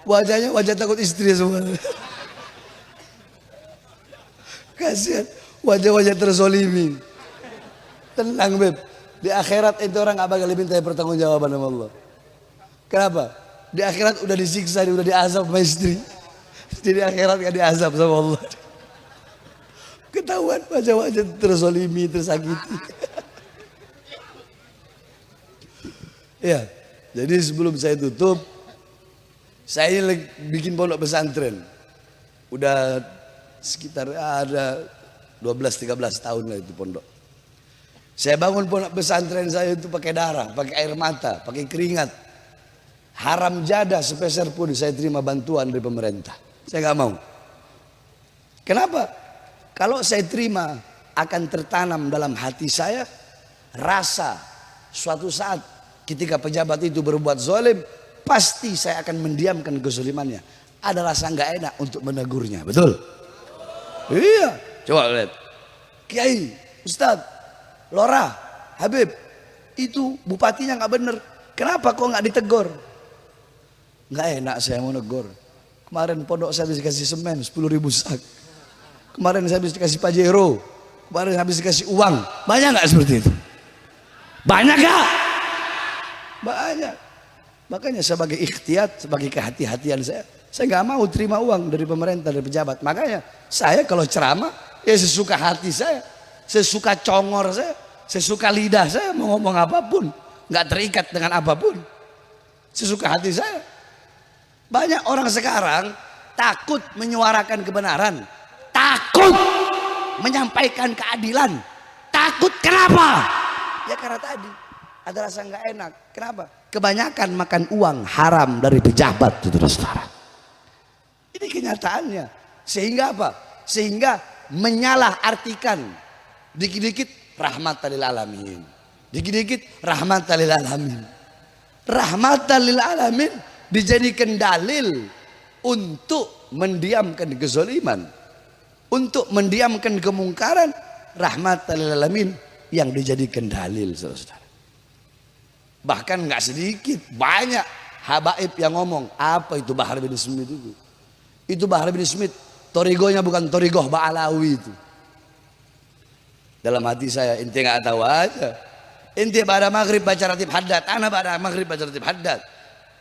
C: wajahnya wajah takut istri semua. Kasihan, wajah-wajah terzolimi. Tenang Beb, di akhirat itu orang gak bakal diminta pertanggungjawaban sama Allah. Kenapa? Di akhirat udah disiksa, udah diazab sama istri. Jadi akhirat gak diazab sama Allah. Ketahuan wajah-wajah terzolimi, tersakiti. Ya, jadi sebelum saya tutup, saya ini bikin pondok pesantren. Udah sekitar ada 12-13 tahun lah itu pondok. Saya bangun pondok pesantren saya itu pakai darah, pakai air mata, pakai keringat. Haram jadah sepeser pun saya terima bantuan dari pemerintah. Saya nggak mau. Kenapa? Kalau saya terima akan tertanam dalam hati saya rasa suatu saat ketika pejabat itu berbuat zalim, pasti saya akan mendiamkan kezalimannya. Ada rasa nggak enak untuk menegurnya, betul? Iya, coba lihat. Kiai, Ustadz, Lora, Habib, itu bupatinya nggak bener. Kenapa kok nggak ditegur? Nggak enak saya mau negor. Kemarin pondok saya habis dikasih semen 10.000 sak. Kemarin saya habis dikasih Pajero. Kemarin habis dikasih uang. Banyak nggak seperti itu? Banyak nggak? Banyak. Makanya sebagai ikhtiyat, sebagai kehati-hatian saya nggak mau terima uang dari pemerintah, dari pejabat. Makanya saya kalau ceramah ya sesuka hati saya, sesuka congor saya, sesuka lidah saya mau ngomong apapun, nggak terikat dengan apapun, sesuka hati saya. Banyak orang sekarang takut menyuarakan kebenaran, takut menyampaikan keadilan, takut kenapa? Ya karena tadi ada rasa nggak enak. Kenapa? Kebanyakan makan uang haram dari pejabat, saudara-saudara. Ini kenyataannya. Sehingga apa? Sehingga menyalah artikan dikit-dikit rahmatan lil alamin, dikit-dikit rahmatan lil alamin. Rahmatan lil alamin dijadikan dalil untuk mendiamkan kezaliman, untuk mendiamkan kemungkaran. Rahmatan lil alamin yang dijadikan dalil, saudara-saudara. Bahkan nggak sedikit, banyak habaib yang ngomong apa itu Bahar bin Smith itu. Itu Bahar bin Smith, torigonya bukan torigoh Ba'alawi itu. Dalam hati saya, ente nggak tahu aja. Ente pada maghrib baca ratib haddad, ana pada maghrib baca ratib haddad.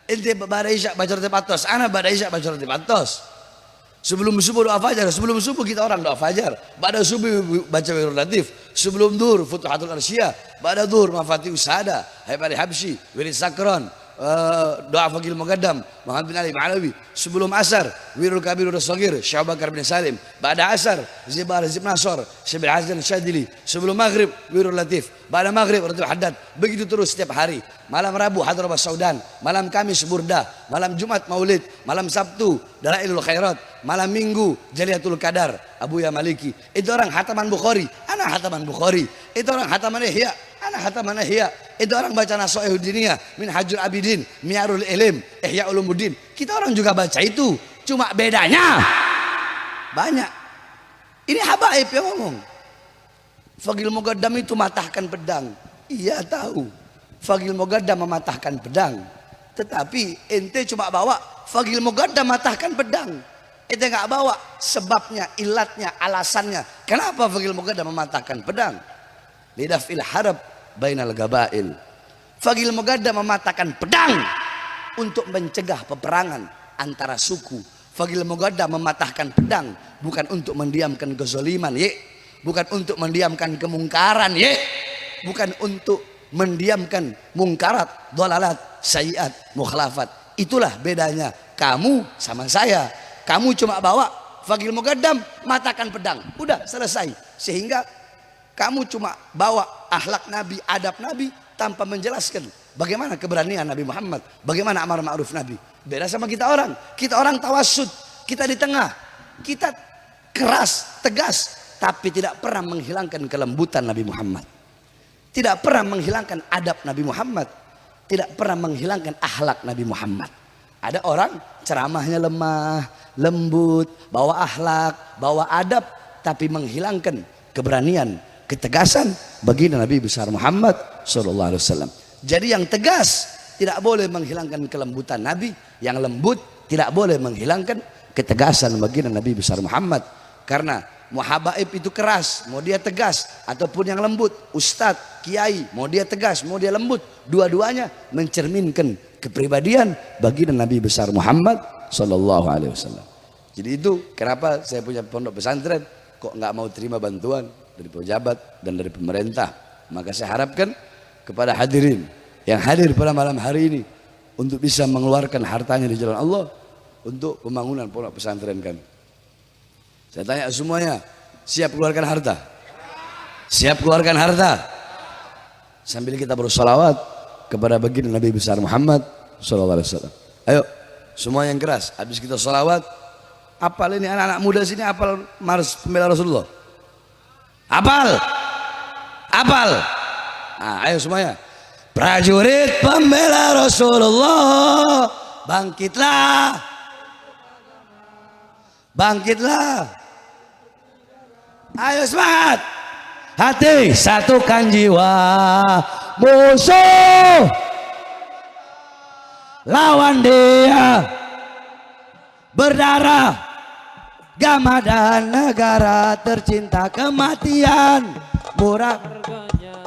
C: Ente pada isya baca ratib atos, ana pada isya baca ratib atos. Sebelum subuh doa fajar, sebelum subuh kita orang doa fajar. Pada subuh baca wirul latif. Sebelum dur futuhatul arsyah. Pada dur mafatihus sada, Habib Ali Habsyi, wirid sakron, doa Faqihul Muqaddam, Muhammad bin Ali Ma'alawi. Sebelum asar wirul kabir wirul shagir, Syekh Bakar bin Salim. Pada asar Zibar Zib Nasor, Syekh bin Hazan Syadili. Sebelum maghrib wirul latif. Pada maghrib ratib haddad. Begitu terus setiap hari. Malam Rabu Hadrabas Saudan, malam Kamis Burdah, malam Jumat Maulid, malam Sabtu Dalailul Khairat, malam Minggu Jaliatul Qadar, Abu Ya Maliki. Itu orang hataman Bukhari, ana hataman Bukhari. Itu orang hataman Ihya, ana hataman Ihya. Itu orang baca Nasha'ihud Diniyah, Minhajul Abidin, Miyarul Ilim, Ihya Ulumuddin. Kita orang juga baca itu, cuma bedanya banyak. Ini habaib yang ngomong. Faqihul Muqaddam itu matahkan pedang. Iya tahu. Faqihul Muqaddam mematahkan pedang, tetapi ente cuma bawa Faqihul Muqaddam matahkan pedang. Ente nggak bawa sebabnya, ilatnya, alasannya. Kenapa Faqihul Muqaddam mematahkan pedang? Lidaf'il harab bainal gabail. Faqihul Muqaddam mematahkan pedang untuk mencegah peperangan antara suku. Fagil Mugaddam mematahkan pedang bukan untuk mendiamkan kezaliman, bukan untuk mendiamkan kemungkaran, bukan untuk mendiamkan mungkarat, dhalalat, sayyiat, mukhalafat. Itulah bedanya kamu sama saya. Kamu cuma bawa Fagil Mugaddam, matahkan pedang, udah selesai. Sehingga kamu cuma bawa akhlak Nabi, adab Nabi tanpa menjelaskan bagaimana keberanian Nabi Muhammad, bagaimana amar ma'ruf Nabi. Beda sama kita orang tawassud, kita di tengah, kita keras, tegas, tapi tidak pernah menghilangkan kelembutan Nabi Muhammad, tidak pernah menghilangkan adab Nabi Muhammad, tidak pernah menghilangkan akhlak Nabi Muhammad. Ada orang ceramahnya lemah, lembut, bawa akhlak, bawa adab, tapi menghilangkan keberanian, ketegasan baginda Nabi besar Muhammad sallallahu alaihi wasallam. Jadi yang tegas tidak boleh menghilangkan kelembutan Nabi, yang lembut tidak boleh menghilangkan ketegasan baginda Nabi besar Muhammad. Karena muhabaib itu keras, mau dia tegas, ataupun yang lembut, ustadz, kiai, mau dia tegas, mau dia lembut, dua-duanya mencerminkan kepribadian baginda Nabi besar Muhammad sallallahu alaihi wasallam. Jadi itu kenapa saya punya pondok pesantren kok nggak mau terima bantuan dari pejabat dan dari pemerintah. Maka saya harapkan kepada hadirin yang hadir pada malam hari ini untuk bisa mengeluarkan hartanya di jalan Allah untuk pembangunan pondok pesantren kami. Saya tanya semuanya, siap keluarkan harta? Siap keluarkan harta? Sambil kita bersolawat kepada baginda Nabi besar Muhammad sallallahu alaihi wasallam. Ayo, semua yang keras. Habis kita solawat, apal ini anak-anak muda sini, apal Mars Pembela Rasulullah. Apal, apal. Nah, ayo semuanya. Prajurit pembela Rasulullah, bangkitlah, bangkitlah. Ayo semangat. Hati satukan jiwa, musuh lawan dia, berdarah gama dan negara tercinta kematian murah.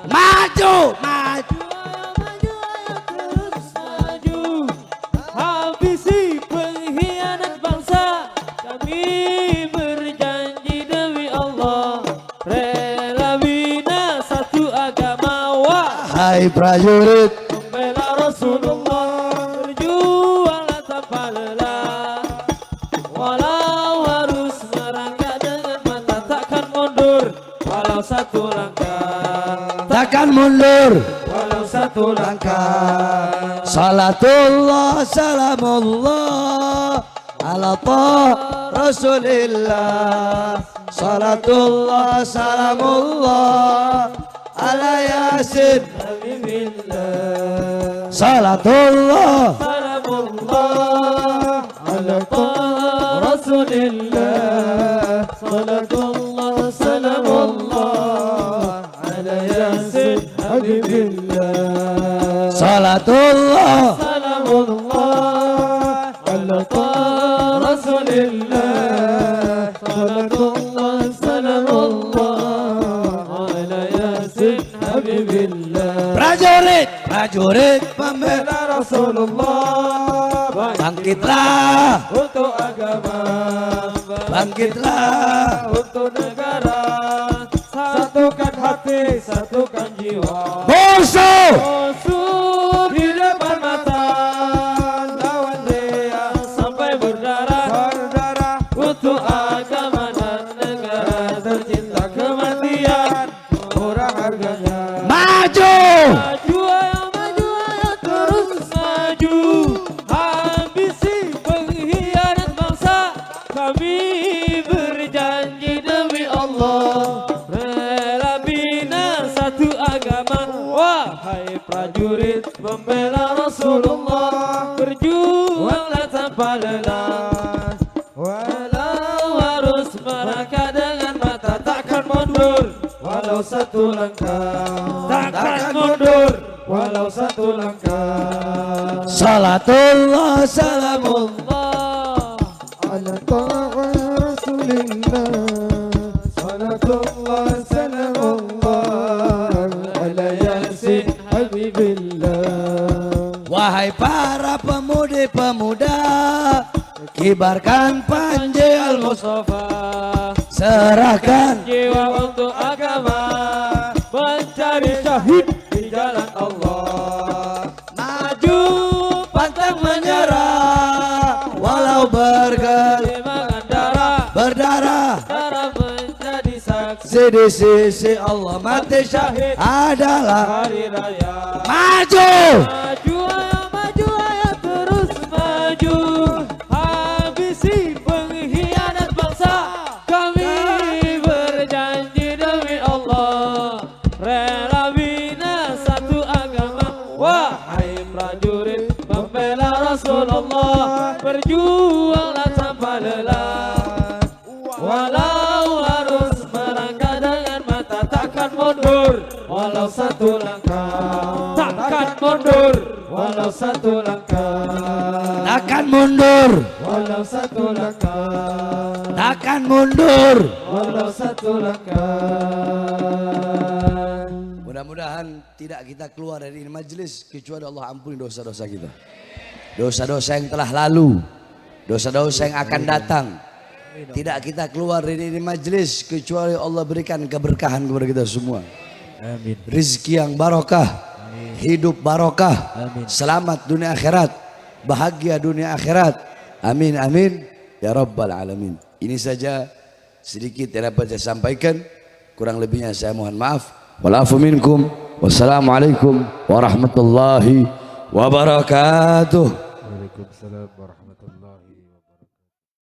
C: Maju, maju.
A: Habisi pengkhianat bangsa, kami berjanji demi Allah, rela bina satu agama.
C: Wahai prajurit
A: pembela Rasulullah, berjuanglah tanpa lelah, walau harus merangkak dengan mata takkan mundur, walau satu langkah,
C: takkan mundur
A: walau satu langkah.
C: Salatullah salamullah ala Rasulillah. Salatullah salamullah ala Yasin Habibillah. Salatullah
A: salamullah ala Rasulillah. Salatullah salamullah ala Yasin Habibillah.
C: Salatullah
A: salamullah ala Rasulillah. Salatullah salamullah ala Yasin Habibillah.
C: prajurit, prajurit pembela
A: Rasulullah,
C: bangkitlah,
A: untuk agama,
C: bangkitlah,
A: untuk negara, satukan hati, satukan jiwa.
C: musuh
A: Musuh di depan mata, lawan dia sampai berdarah, untuk agama dan negara tercinta kematian murah harganya.
C: maju,
A: Maju ayo terus maju, habisi pengkhianat bangsa, kami berjanji demi Allah, rela bina satu agama. Wahai prajurit pembela Rasulullah, berjuanglah tanpa lelah, walau harus merangkak dengan mata takkan mundur, walau satu langkah, takkan mundur, walau satu langkah.
C: salatullah salamullah
A: ala Rasulillah. Salatullah salamullah ala Yasin Habibillah.
C: Wahai para pemudi-pemuda, kibarkan panji al-Mustafa, serahkan
A: jiwa untuk agama, mencari syahid di jalan Allah.
C: maju pantang menyerah, walau
A: Perjuangan darah,
C: berdarah
A: darah menjadi saksi
C: di sisi Allah, mati syahid adalah
A: hari raya.
C: maju.
A: Maju ayo terus maju, habisi pengkhianat bangsa. Kami berjanji demi Allah, rela bina satu agama. Wahai prajurit pembela Rasulullah, berjuanglah tanpa lelah. Walau harus melangkah dengan mata, takkan mundur walau satu langkah. Takkan mundur walau satu langkah.
C: Takkan mundur,
A: Walau satu langkah.
C: takkan mundur.
A: Walau satu langkah.
C: Mudah-mudahan tidak kita keluar dari ini majelis kecuali Allah ampuni dosa-dosa kita. Dosa-dosa yang telah lalu, dosa-dosa yang akan datang. Tidak kita keluar dari ini majelis kecuali Allah berikan keberkahan kepada kita semua.
A: Amin.
C: Rizki yang barokah, hidup barokah, selamat dunia akhirat, bahagia dunia akhirat. Amin amin ya rabbal alamin. Ini saja sedikit yang dapat saya sampaikan. Kurang lebihnya saya mohon maaf. Walafu minkum. Wassalamualaikum warahmatullahi wabarakatuh.
B: Waalaikumsalam warahmatullahi